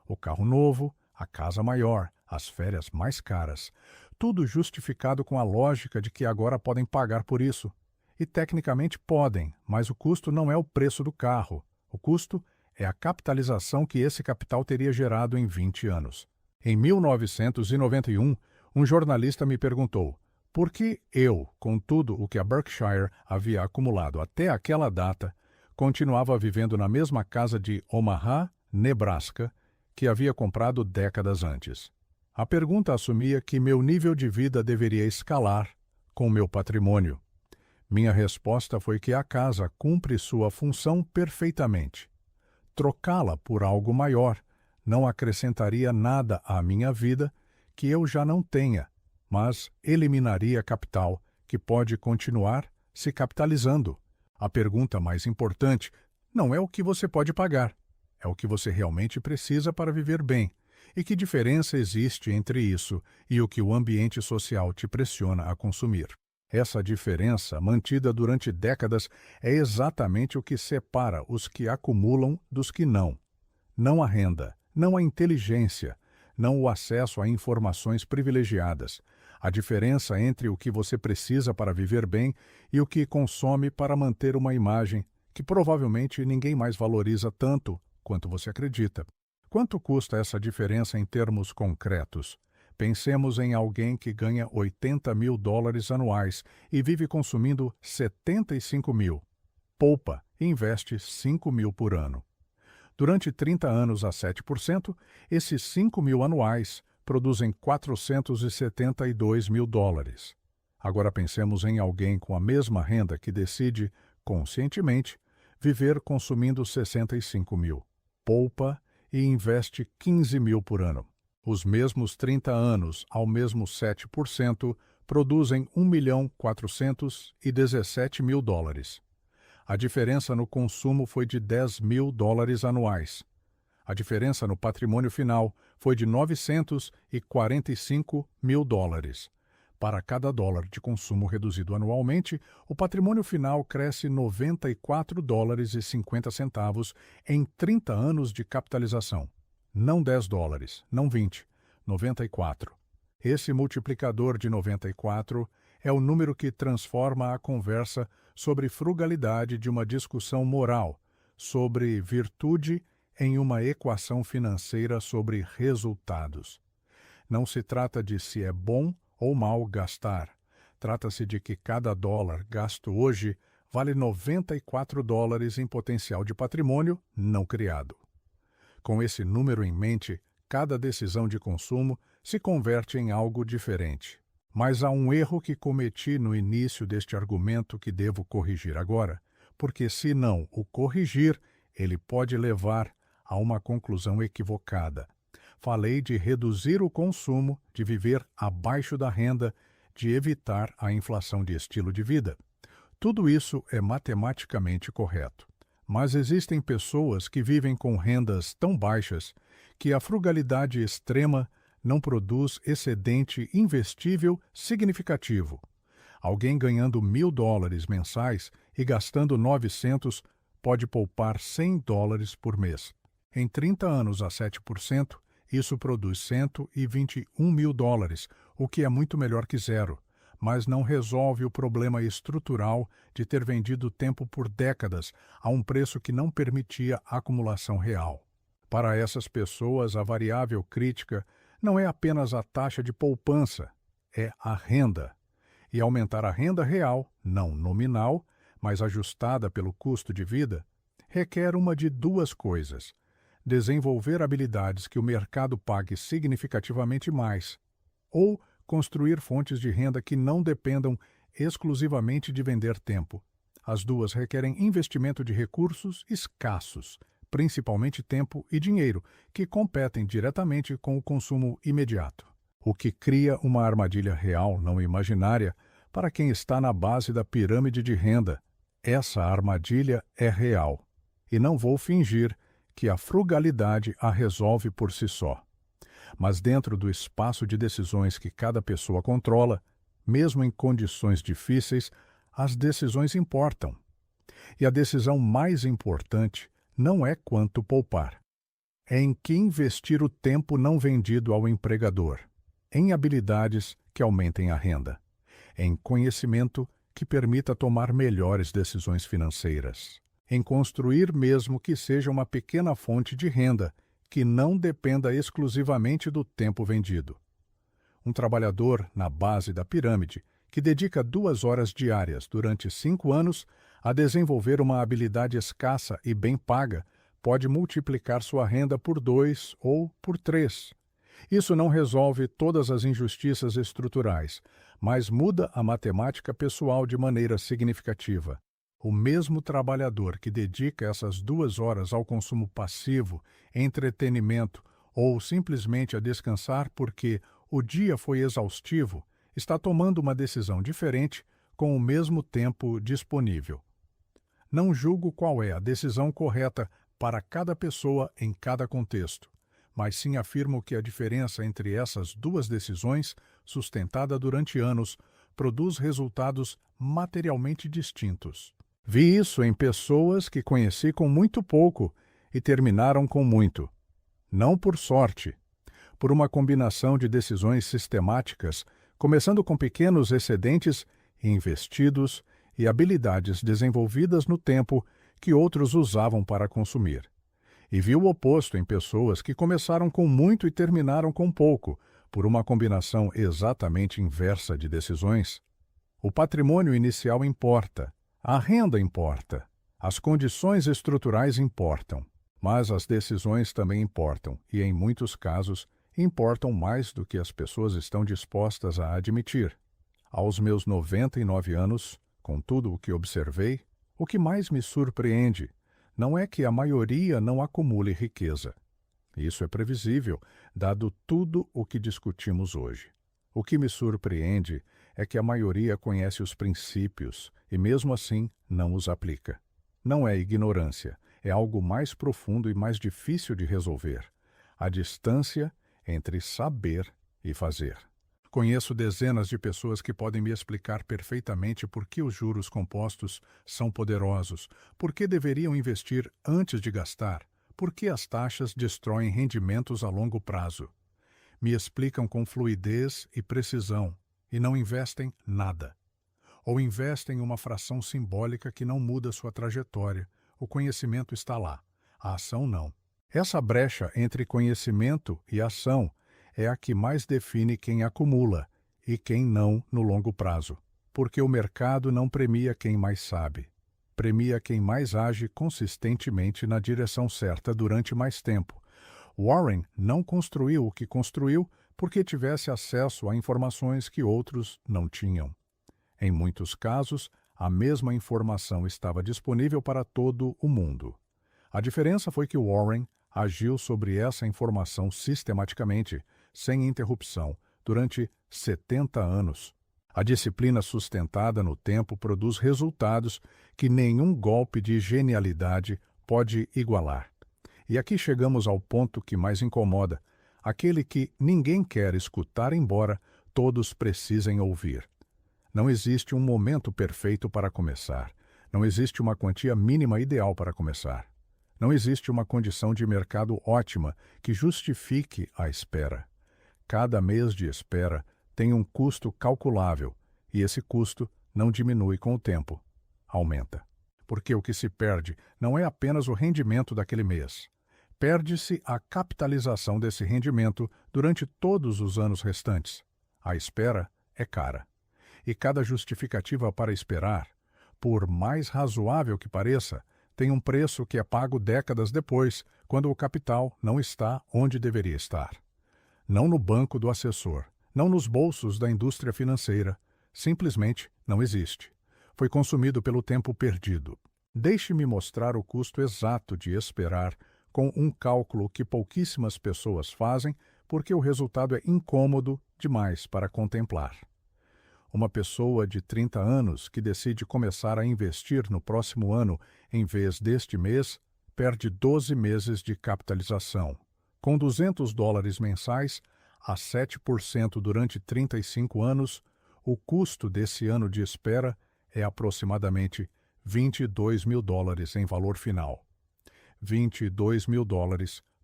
[SPEAKER 1] O carro novo, a casa maior, as férias mais caras. Tudo justificado com a lógica de que agora podem pagar por isso. E tecnicamente podem, mas o custo não é o preço do carro. O custo é a capitalização que esse capital teria gerado em 20 anos. Em 1991, um jornalista me perguntou por que eu, com tudo o que a Berkshire havia acumulado até aquela data, continuava vivendo na mesma casa de Omaha, Nebraska, que havia comprado décadas antes. A pergunta assumia que meu nível de vida deveria escalar com meu patrimônio. Minha resposta foi que a casa cumpre sua função perfeitamente. Trocá-la por algo maior não acrescentaria nada à minha vida que eu já não tenha, mas eliminaria capital que pode continuar se capitalizando. A pergunta mais importante não é o que você pode pagar, é o que você realmente precisa para viver bem. E que diferença existe entre isso e o que o ambiente social te pressiona a consumir? Essa diferença, mantida durante décadas, é exatamente o que separa os que acumulam dos que não. Não a renda, não a inteligência, não o acesso a informações privilegiadas, a diferença entre o que você precisa para viver bem e o que consome para manter uma imagem que provavelmente ninguém mais valoriza tanto quanto você acredita. Quanto custa essa diferença em termos concretos? Pensemos em alguém que ganha $80.000 anuais e vive consumindo 75 mil. Poupa e investe 5 mil por ano. Durante 30 anos a 7%, esses 5 mil anuais produzem $472 mil. Agora pensemos em alguém com a mesma renda que decide, conscientemente, viver consumindo 65 mil. Poupa e investe 15 mil por ano. Os mesmos 30 anos ao mesmo 7% produzem $1.417 mil. A diferença no consumo foi de $10 mil anuais. A diferença no patrimônio final foi de $945 mil. Para cada dólar de consumo reduzido anualmente, o patrimônio final cresce $94,50 em 30 anos de capitalização. Não $10, não 20, 94. Esse multiplicador de 94 é o número que transforma a conversa sobre frugalidade de uma discussão moral sobre virtude em uma equação financeira sobre resultados. Não se trata de se é bom ou mal gastar. Trata-se de que cada dólar gasto hoje vale $94 em potencial de patrimônio não criado. Com esse número em mente, cada decisão de consumo se converte em algo diferente. Mas há um erro que cometi no início deste argumento que devo corrigir agora, porque se não o corrigir, ele pode levar a uma conclusão equivocada. Falei de reduzir o consumo, de viver abaixo da renda, de evitar a inflação de estilo de vida. Tudo isso é matematicamente correto. Mas existem pessoas que vivem com rendas tão baixas que a frugalidade extrema não produz excedente investível significativo. Alguém ganhando $1.000 mensais e gastando 900 pode poupar $100 por mês. Em 30 anos a 7%, isso produz $121 mil, o que é muito melhor que zero, mas não resolve o problema estrutural de ter vendido tempo por décadas a um preço que não permitia acumulação real. Para essas pessoas, a variável crítica não é apenas a taxa de poupança, é a renda. E aumentar a renda real, não nominal, mas ajustada pelo custo de vida, requer uma de duas coisas: desenvolver habilidades que o mercado pague significativamente mais, ou construir fontes de renda que não dependam exclusivamente de vender tempo. As duas requerem investimento de recursos escassos, principalmente tempo e dinheiro, que competem diretamente com o consumo imediato, o que cria uma armadilha real, não imaginária, para quem está na base da pirâmide de renda. Essa armadilha é real, e não vou fingir que a frugalidade a resolve por si só. Mas dentro do espaço de decisões que cada pessoa controla, mesmo em condições difíceis, as decisões importam. E a decisão mais importante não é quanto poupar. É em que investir o tempo não vendido ao empregador, em habilidades que aumentem a renda, em conhecimento que permita tomar melhores decisões financeiras, em construir mesmo que seja uma pequena fonte de renda que não dependa exclusivamente do tempo vendido. Um trabalhador na base da pirâmide que dedica 2 horas diárias durante 5 anos a desenvolver uma habilidade escassa e bem paga pode multiplicar sua renda por 2 ou por 3. Isso não resolve todas as injustiças estruturais, mas muda a matemática pessoal de maneira significativa. O mesmo trabalhador que dedica essas 2 horas ao consumo passivo, entretenimento ou simplesmente a descansar porque o dia foi exaustivo, está tomando uma decisão diferente com o mesmo tempo disponível. Não julgo qual é a decisão correta para cada pessoa em cada contexto, mas sim afirmo que a diferença entre essas duas decisões, sustentada durante anos, produz resultados materialmente distintos. Vi isso em pessoas que conheci com muito pouco e terminaram com muito. Não por sorte, por uma combinação de decisões sistemáticas, começando com pequenos excedentes investidos e habilidades desenvolvidas no tempo que outros usavam para consumir. E viu o oposto em pessoas que começaram com muito e terminaram com pouco, por uma combinação exatamente inversa de decisões. O patrimônio inicial importa, a renda importa, as condições estruturais importam, mas as decisões também importam e, em muitos casos, importam mais do que as pessoas estão dispostas a admitir. Aos meus 99 anos, com tudo o que observei, o que mais me surpreende não é que a maioria não acumule riqueza. Isso é previsível, dado tudo o que discutimos hoje. O que me surpreende é que a maioria conhece os princípios e, mesmo assim, não os aplica. Não é ignorância, é algo mais profundo e mais difícil de resolver. A distância entre saber e fazer. Conheço dezenas de pessoas que podem me explicar perfeitamente por que os juros compostos são poderosos, por que deveriam investir antes de gastar, por que as taxas destroem rendimentos a longo prazo. Me explicam com fluidez e precisão e não investem nada. Ou investem uma fração simbólica que não muda sua trajetória. O conhecimento está lá, a ação não. Essa brecha entre conhecimento e ação é a que mais define quem acumula e quem não no longo prazo, porque o mercado não premia quem mais sabe, premia quem mais age consistentemente na direção certa durante mais tempo. Warren não construiu o que construiu porque tivesse acesso a informações que outros não tinham. Em muitos casos, a mesma informação estava disponível para todo o mundo. A diferença foi que Warren agiu sobre essa informação sistematicamente, sem interrupção, durante 70 anos. A disciplina sustentada no tempo produz resultados que nenhum golpe de genialidade pode igualar. E aqui chegamos ao ponto que mais incomoda, aquele que ninguém quer escutar, embora todos precisem ouvir. Não existe um momento perfeito para começar. Não existe uma quantia mínima ideal para começar. Não existe uma condição de mercado ótima que justifique a espera. Cada mês de espera tem um custo calculável, e esse custo não diminui com o tempo, aumenta. Porque o que se perde não é apenas o rendimento daquele mês. Perde-se a capitalização desse rendimento durante todos os anos restantes. A espera é cara. E cada justificativa para esperar, por mais razoável que pareça, tem um preço que é pago décadas depois, quando o capital não está onde deveria estar. Não no banco do assessor, não nos bolsos da indústria financeira. Simplesmente não existe. Foi consumido pelo tempo perdido. Deixe-me mostrar o custo exato de esperar com um cálculo que pouquíssimas pessoas fazem porque o resultado é incômodo demais para contemplar. Uma pessoa de 30 anos que decide começar a investir no próximo ano em vez deste mês, perde 12 meses de capitalização. Com $200 mensais, a 7% durante 35 anos, o custo desse ano de espera é aproximadamente $22 mil em valor final. $22 mil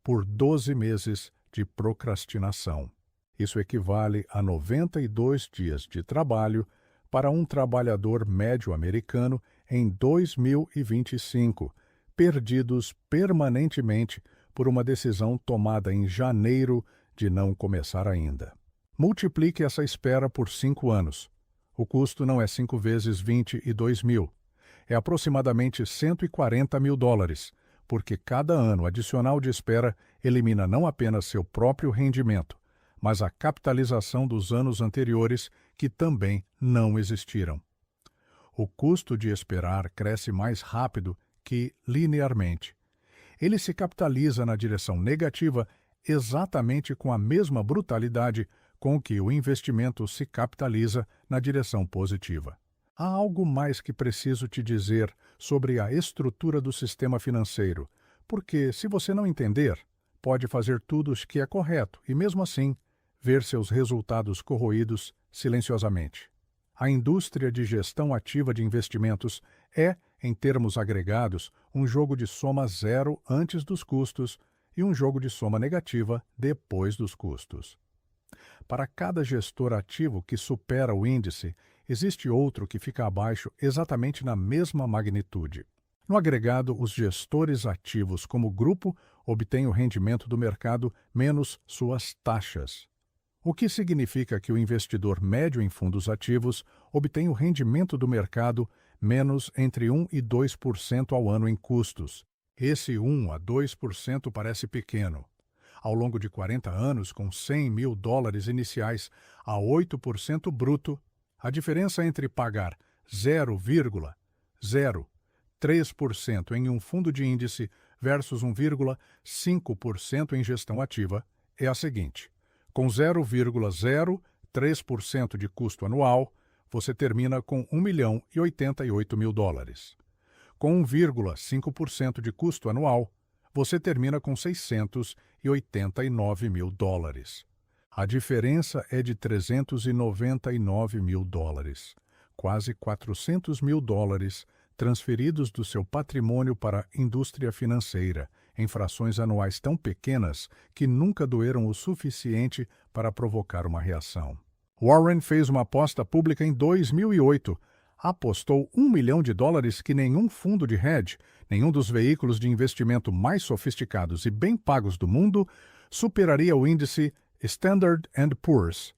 [SPEAKER 1] por 12 meses de procrastinação. Isso equivale a 92 dias de trabalho para um trabalhador médio americano em 2025, perdidos permanentemente por uma decisão tomada em janeiro de não começar ainda. Multiplique essa espera por 5 anos. O custo não é 5 vezes 22 mil. É aproximadamente $140 mil, porque cada ano adicional de espera elimina não apenas seu próprio rendimento, mas a capitalização dos anos anteriores que também não existiram. O custo de esperar cresce mais rápido que linearmente. Ele se capitaliza na direção negativa exatamente com a mesma brutalidade com que o investimento se capitaliza na direção positiva. Há algo mais que preciso te dizer sobre a estrutura do sistema financeiro, porque, se você não entender, pode fazer tudo o que é correto e, mesmo assim, ver seus resultados corroídos silenciosamente. A indústria de gestão ativa de investimentos é, em termos agregados, um jogo de soma zero antes dos custos e um jogo de soma negativa depois dos custos. Para cada gestor ativo que supera o índice, existe outro que fica abaixo exatamente na mesma magnitude. No agregado, os gestores ativos como grupo obtêm o rendimento do mercado menos suas taxas. O que significa que o investidor médio em fundos ativos obtém o rendimento do mercado menos entre 1 e 2% ao ano em custos. Esse 1 a 2% parece pequeno. Ao longo de 40 anos, com $100 mil iniciais a 8% bruto, a diferença entre pagar 0,03% em um fundo de índice versus 1,5% em gestão ativa é a seguinte. Com 0,03% de custo anual, você termina com $1.088.000. Com 1,5% de custo anual, você termina com $689 mil. A diferença é de $399 mil, quase $400 mil transferidos do seu patrimônio para a indústria financeira, em frações anuais tão pequenas que nunca doeram o suficiente para provocar uma reação. Warren fez uma aposta pública em 2008. Apostou $1 milhão que nenhum fundo de hedge, nenhum dos veículos de investimento mais sofisticados e bem pagos do mundo, superaria o índice Standard & Poor's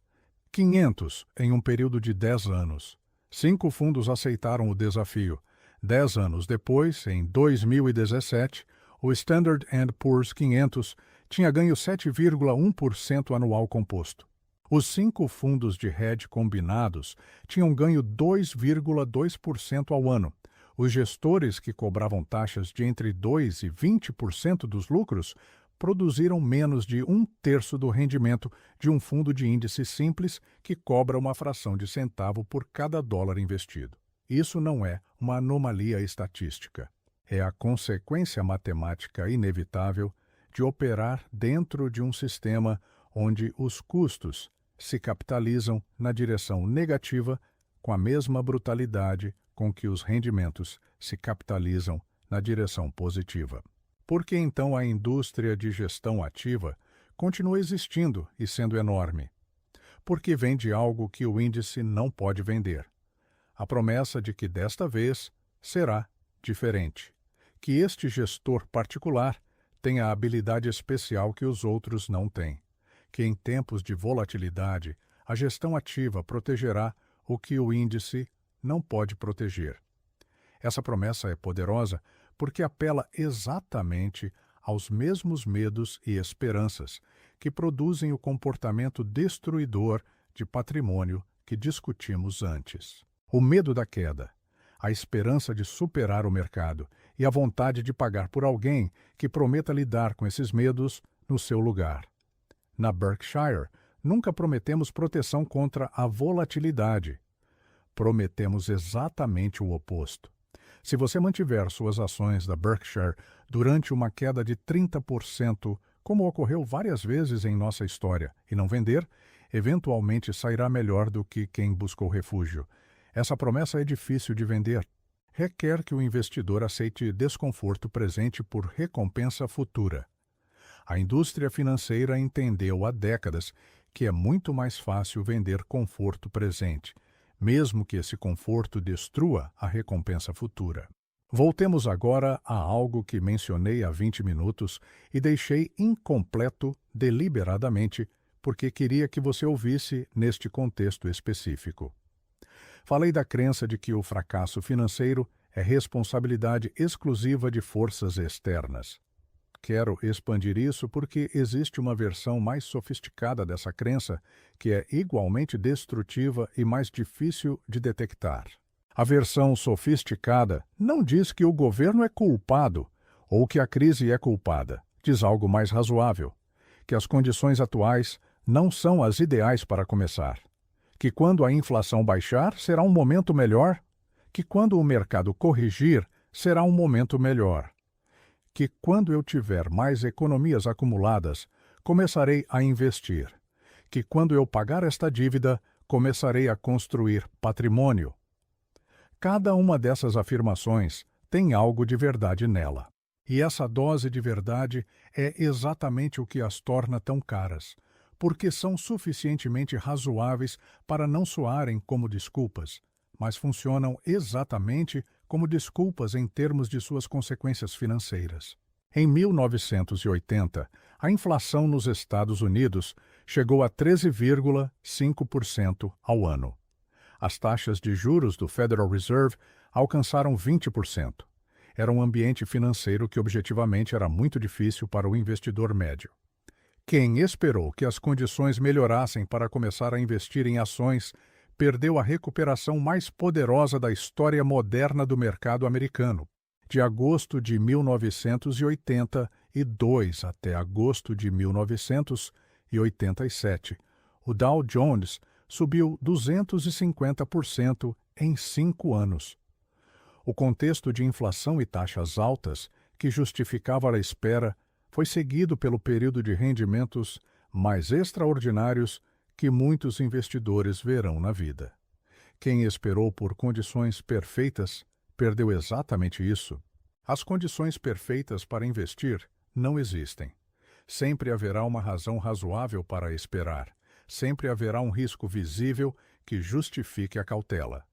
[SPEAKER 1] 500 em um período de 10 anos. 5 fundos aceitaram o desafio. 10 anos depois, em 2017, o Standard & Poor's 500 tinha ganho 7,1% anual composto. Os 5 fundos de hedge combinados tinham ganho 2,2% ao ano. Os gestores que cobravam taxas de entre 2% e 20% dos lucros produziram menos de 1/3 do rendimento de um fundo de índice simples que cobra uma fração de centavo por cada dólar investido. Isso não é uma anomalia estatística. É a consequência matemática inevitável de operar dentro de um sistema onde os custos se capitalizam na direção negativa com a mesma brutalidade com que os rendimentos se capitalizam na direção positiva. Por que então a indústria de gestão ativa continua existindo e sendo enorme? Porque vende algo que o índice não pode vender. A promessa de que desta vez será diferente, que este gestor particular tem a habilidade especial que os outros não têm, que em tempos de volatilidade a gestão ativa protegerá o que o índice não pode proteger. Essa promessa é poderosa porque apela exatamente aos mesmos medos e esperanças que produzem o comportamento destruidor de patrimônio que discutimos antes. O medo da queda, a esperança de superar o mercado e a vontade de pagar por alguém que prometa lidar com esses medos no seu lugar. Na Berkshire, nunca prometemos proteção contra a volatilidade. Prometemos exatamente o oposto. Se você mantiver suas ações da Berkshire durante uma queda de 30%, como ocorreu várias vezes em nossa história, e não vender, eventualmente sairá melhor do que quem buscou refúgio. Essa promessa é difícil de vender. Requer que o investidor aceite desconforto presente por recompensa futura. A indústria financeira entendeu há décadas que é muito mais fácil vender conforto presente, mesmo que esse conforto destrua a recompensa futura. Voltemos agora a algo que mencionei há 20 minutos e deixei incompleto deliberadamente, porque queria que você ouvisse neste contexto específico. Falei da crença de que o fracasso financeiro é responsabilidade exclusiva de forças externas. Quero expandir isso porque existe uma versão mais sofisticada dessa crença que é igualmente destrutiva e mais difícil de detectar. A versão sofisticada não diz que o governo é culpado ou que a crise é culpada. Diz algo mais razoável, que as condições atuais não são as ideais para começar, que quando a inflação baixar será um momento melhor, que quando o mercado corrigir será um momento melhor, que quando eu tiver mais economias acumuladas, começarei a investir, que quando eu pagar esta dívida, começarei a construir patrimônio. Cada uma dessas afirmações tem algo de verdade nela. E essa dose de verdade é exatamente o que as torna tão caras, porque são suficientemente razoáveis para não soarem como desculpas, mas funcionam exatamente como desculpas em termos de suas consequências financeiras. Em 1980, a inflação nos Estados Unidos chegou a 13,5% ao ano. As taxas de juros do Federal Reserve alcançaram 20%. Era um ambiente financeiro que objetivamente era muito difícil para o investidor médio. Quem esperou que as condições melhorassem para começar a investir em ações perdeu a recuperação mais poderosa da história moderna do mercado americano. De agosto de 1982 até agosto de 1987, o Dow Jones subiu 250% em 5 anos. O contexto de inflação e taxas altas, que justificava a espera, foi seguido pelo período de rendimentos mais extraordinários que muitos investidores verão na vida. Quem esperou por condições perfeitas perdeu exatamente isso. As condições perfeitas para investir não existem. Sempre haverá uma razão razoável para esperar. Sempre haverá um risco visível que justifique a cautela.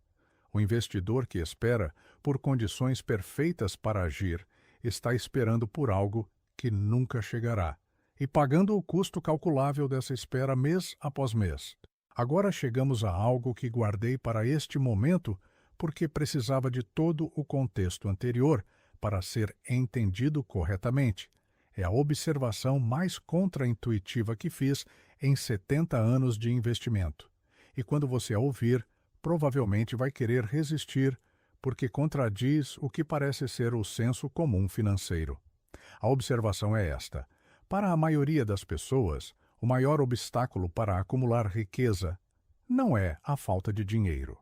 [SPEAKER 1] O investidor que espera por condições perfeitas para agir está esperando por algo que nunca chegará e pagando o custo calculável dessa espera mês após mês. Agora chegamos a algo que guardei para este momento porque precisava de todo o contexto anterior para ser entendido corretamente. É a observação mais contraintuitiva que fiz em 70 anos de investimento. E quando você a ouvir, provavelmente vai querer resistir, porque contradiz o que parece ser o senso comum financeiro. A observação é esta: para a maioria das pessoas, o maior obstáculo para acumular riqueza não é a falta de dinheiro,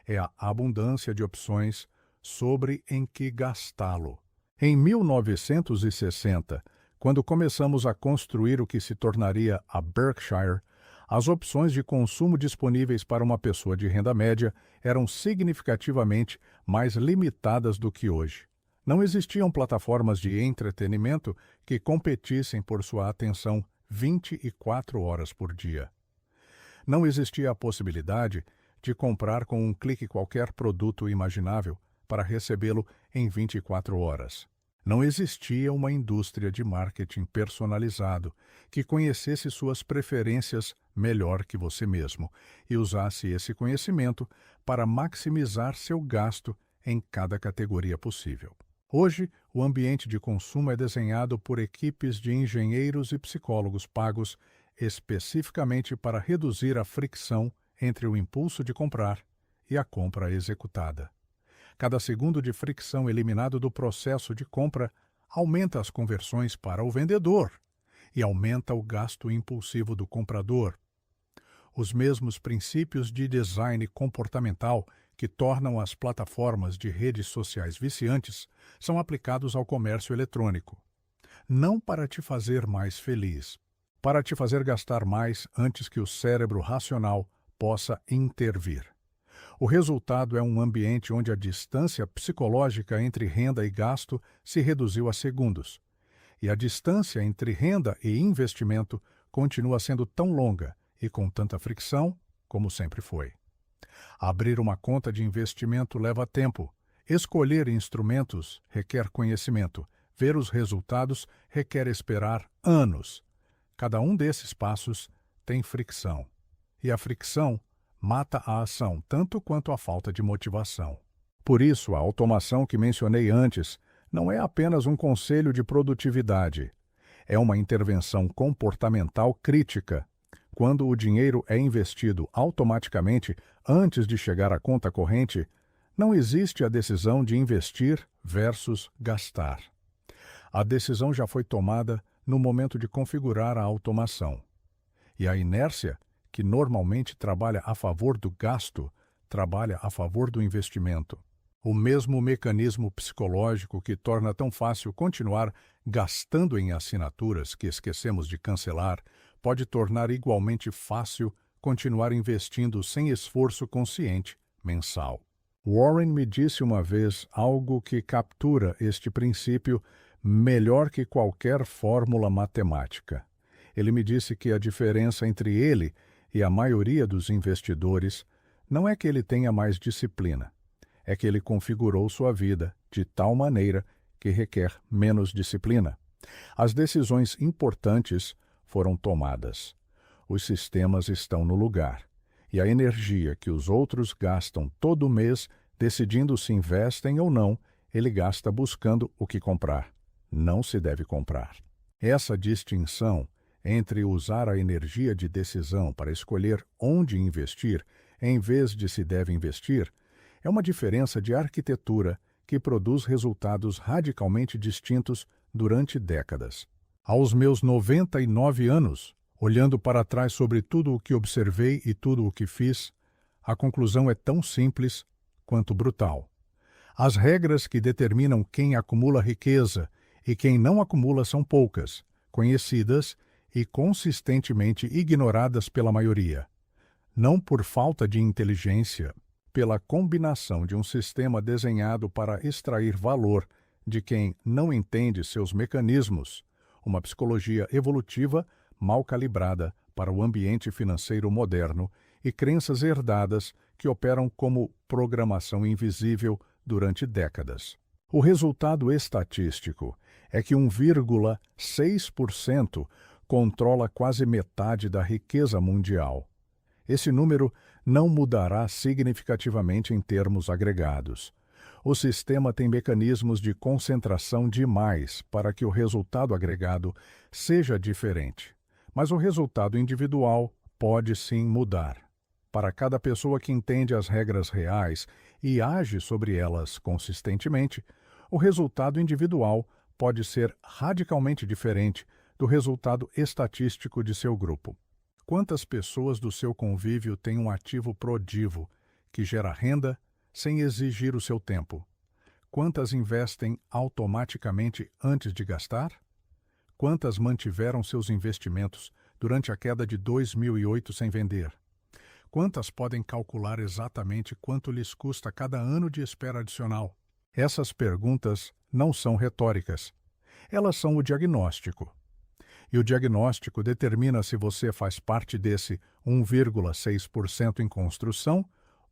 [SPEAKER 1] é a abundância de opções sobre em que gastá-lo. Em 1960, quando começamos a construir o que se tornaria a Berkshire, as opções de consumo disponíveis para uma pessoa de renda média eram significativamente mais limitadas do que hoje. Não existiam plataformas de entretenimento que competissem por sua atenção 24 horas por dia. Não existia a possibilidade de comprar com um clique qualquer produto imaginável para recebê-lo em 24 horas. Não existia uma indústria de marketing personalizado que conhecesse suas preferências melhor que você mesmo e usasse esse conhecimento para maximizar seu gasto em cada categoria possível. Hoje, o ambiente de consumo é desenhado por equipes de engenheiros e psicólogos pagos especificamente para reduzir a fricção entre o impulso de comprar e a compra executada. Cada segundo de fricção eliminado do processo de compra aumenta as conversões para o vendedor e aumenta o gasto impulsivo do comprador. Os mesmos princípios de design comportamental que tornam as plataformas de redes sociais viciantes são aplicados ao comércio eletrônico. Não para te fazer mais feliz, para te fazer gastar mais antes que o cérebro racional possa intervir. O resultado é um ambiente onde a distância psicológica entre renda e gasto se reduziu a segundos, e a distância entre renda e investimento continua sendo tão longa e com tanta fricção como sempre foi. Abrir uma conta de investimento leva tempo. Escolher instrumentos requer conhecimento. Ver os resultados requer esperar anos. Cada um desses passos tem fricção. E a fricção mata a ação tanto quanto a falta de motivação. Por isso, a automação que mencionei antes não é apenas um conselho de produtividade. É uma intervenção comportamental crítica. Quando o dinheiro é investido automaticamente antes de chegar à conta corrente, não existe a decisão de investir versus gastar. A decisão já foi tomada no momento de configurar a automação. E a inércia, que normalmente trabalha a favor do gasto, trabalha a favor do investimento. O mesmo mecanismo psicológico que torna tão fácil continuar gastando em assinaturas que esquecemos de cancelar pode tornar igualmente fácil continuar investindo sem esforço consciente mensal. Warren me disse uma vez algo que captura este princípio melhor que qualquer fórmula matemática. Ele me disse que a diferença entre ele e a maioria dos investidores não é que ele tenha mais disciplina, é que ele configurou sua vida de tal maneira que requer menos disciplina. As decisões importantes foram tomadas. Os sistemas estão no lugar. E a energia que os outros gastam todo mês decidindo se investem ou não, ele gasta buscando o que comprar. Não se deve comprar. Essa distinção entre usar a energia de decisão para escolher onde investir em vez de se deve investir é uma diferença de arquitetura que produz resultados radicalmente distintos durante décadas. Aos meus 99 anos, olhando para trás sobre tudo o que observei e tudo o que fiz, a conclusão é tão simples quanto brutal. As regras que determinam quem acumula riqueza e quem não acumula são poucas, conhecidas e consistentemente ignoradas pela maioria. Não por falta de inteligência, pela combinação de um sistema desenhado para extrair valor de quem não entende seus mecanismos, uma psicologia evolutiva mal calibrada para o ambiente financeiro moderno e crenças herdadas que operam como programação invisível durante décadas. O resultado estatístico é que 1,6% controla quase metade da riqueza mundial. Esse número não mudará significativamente em termos agregados. O sistema tem mecanismos de concentração demais para que o resultado agregado seja diferente. Mas o resultado individual pode sim mudar. Para cada pessoa que entende as regras reais e age sobre elas consistentemente, o resultado individual pode ser radicalmente diferente do resultado estatístico de seu grupo. Quantas pessoas do seu convívio têm um ativo prodígio que gera renda sem exigir o seu tempo? Quantas investem automaticamente antes de gastar? Quantas mantiveram seus investimentos durante a queda de 2008 sem vender? Quantas podem calcular exatamente quanto lhes custa cada ano de espera adicional? Essas perguntas não são retóricas. Elas são o diagnóstico. E o diagnóstico determina se você faz parte desse 1,6% em construção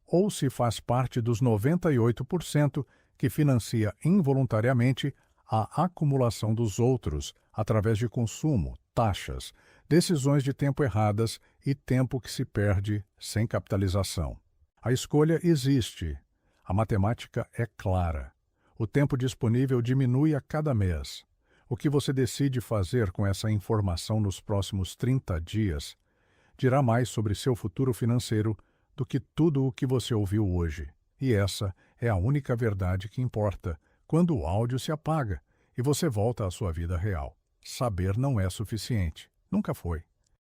[SPEAKER 1] ou se faz parte dos 98% que financia involuntariamente a acumulação dos outros através de consumo, taxas, decisões de tempo erradas e tempo que se perde sem capitalização. A escolha existe. A matemática é clara. O tempo disponível diminui a cada mês. O que você decide fazer com essa informação nos próximos 30 dias dirá mais sobre seu futuro financeiro do que tudo o que você ouviu hoje. E essa é a única verdade que importa quando o áudio se apaga e você volta à sua vida real. Saber não é suficiente. Nunca foi.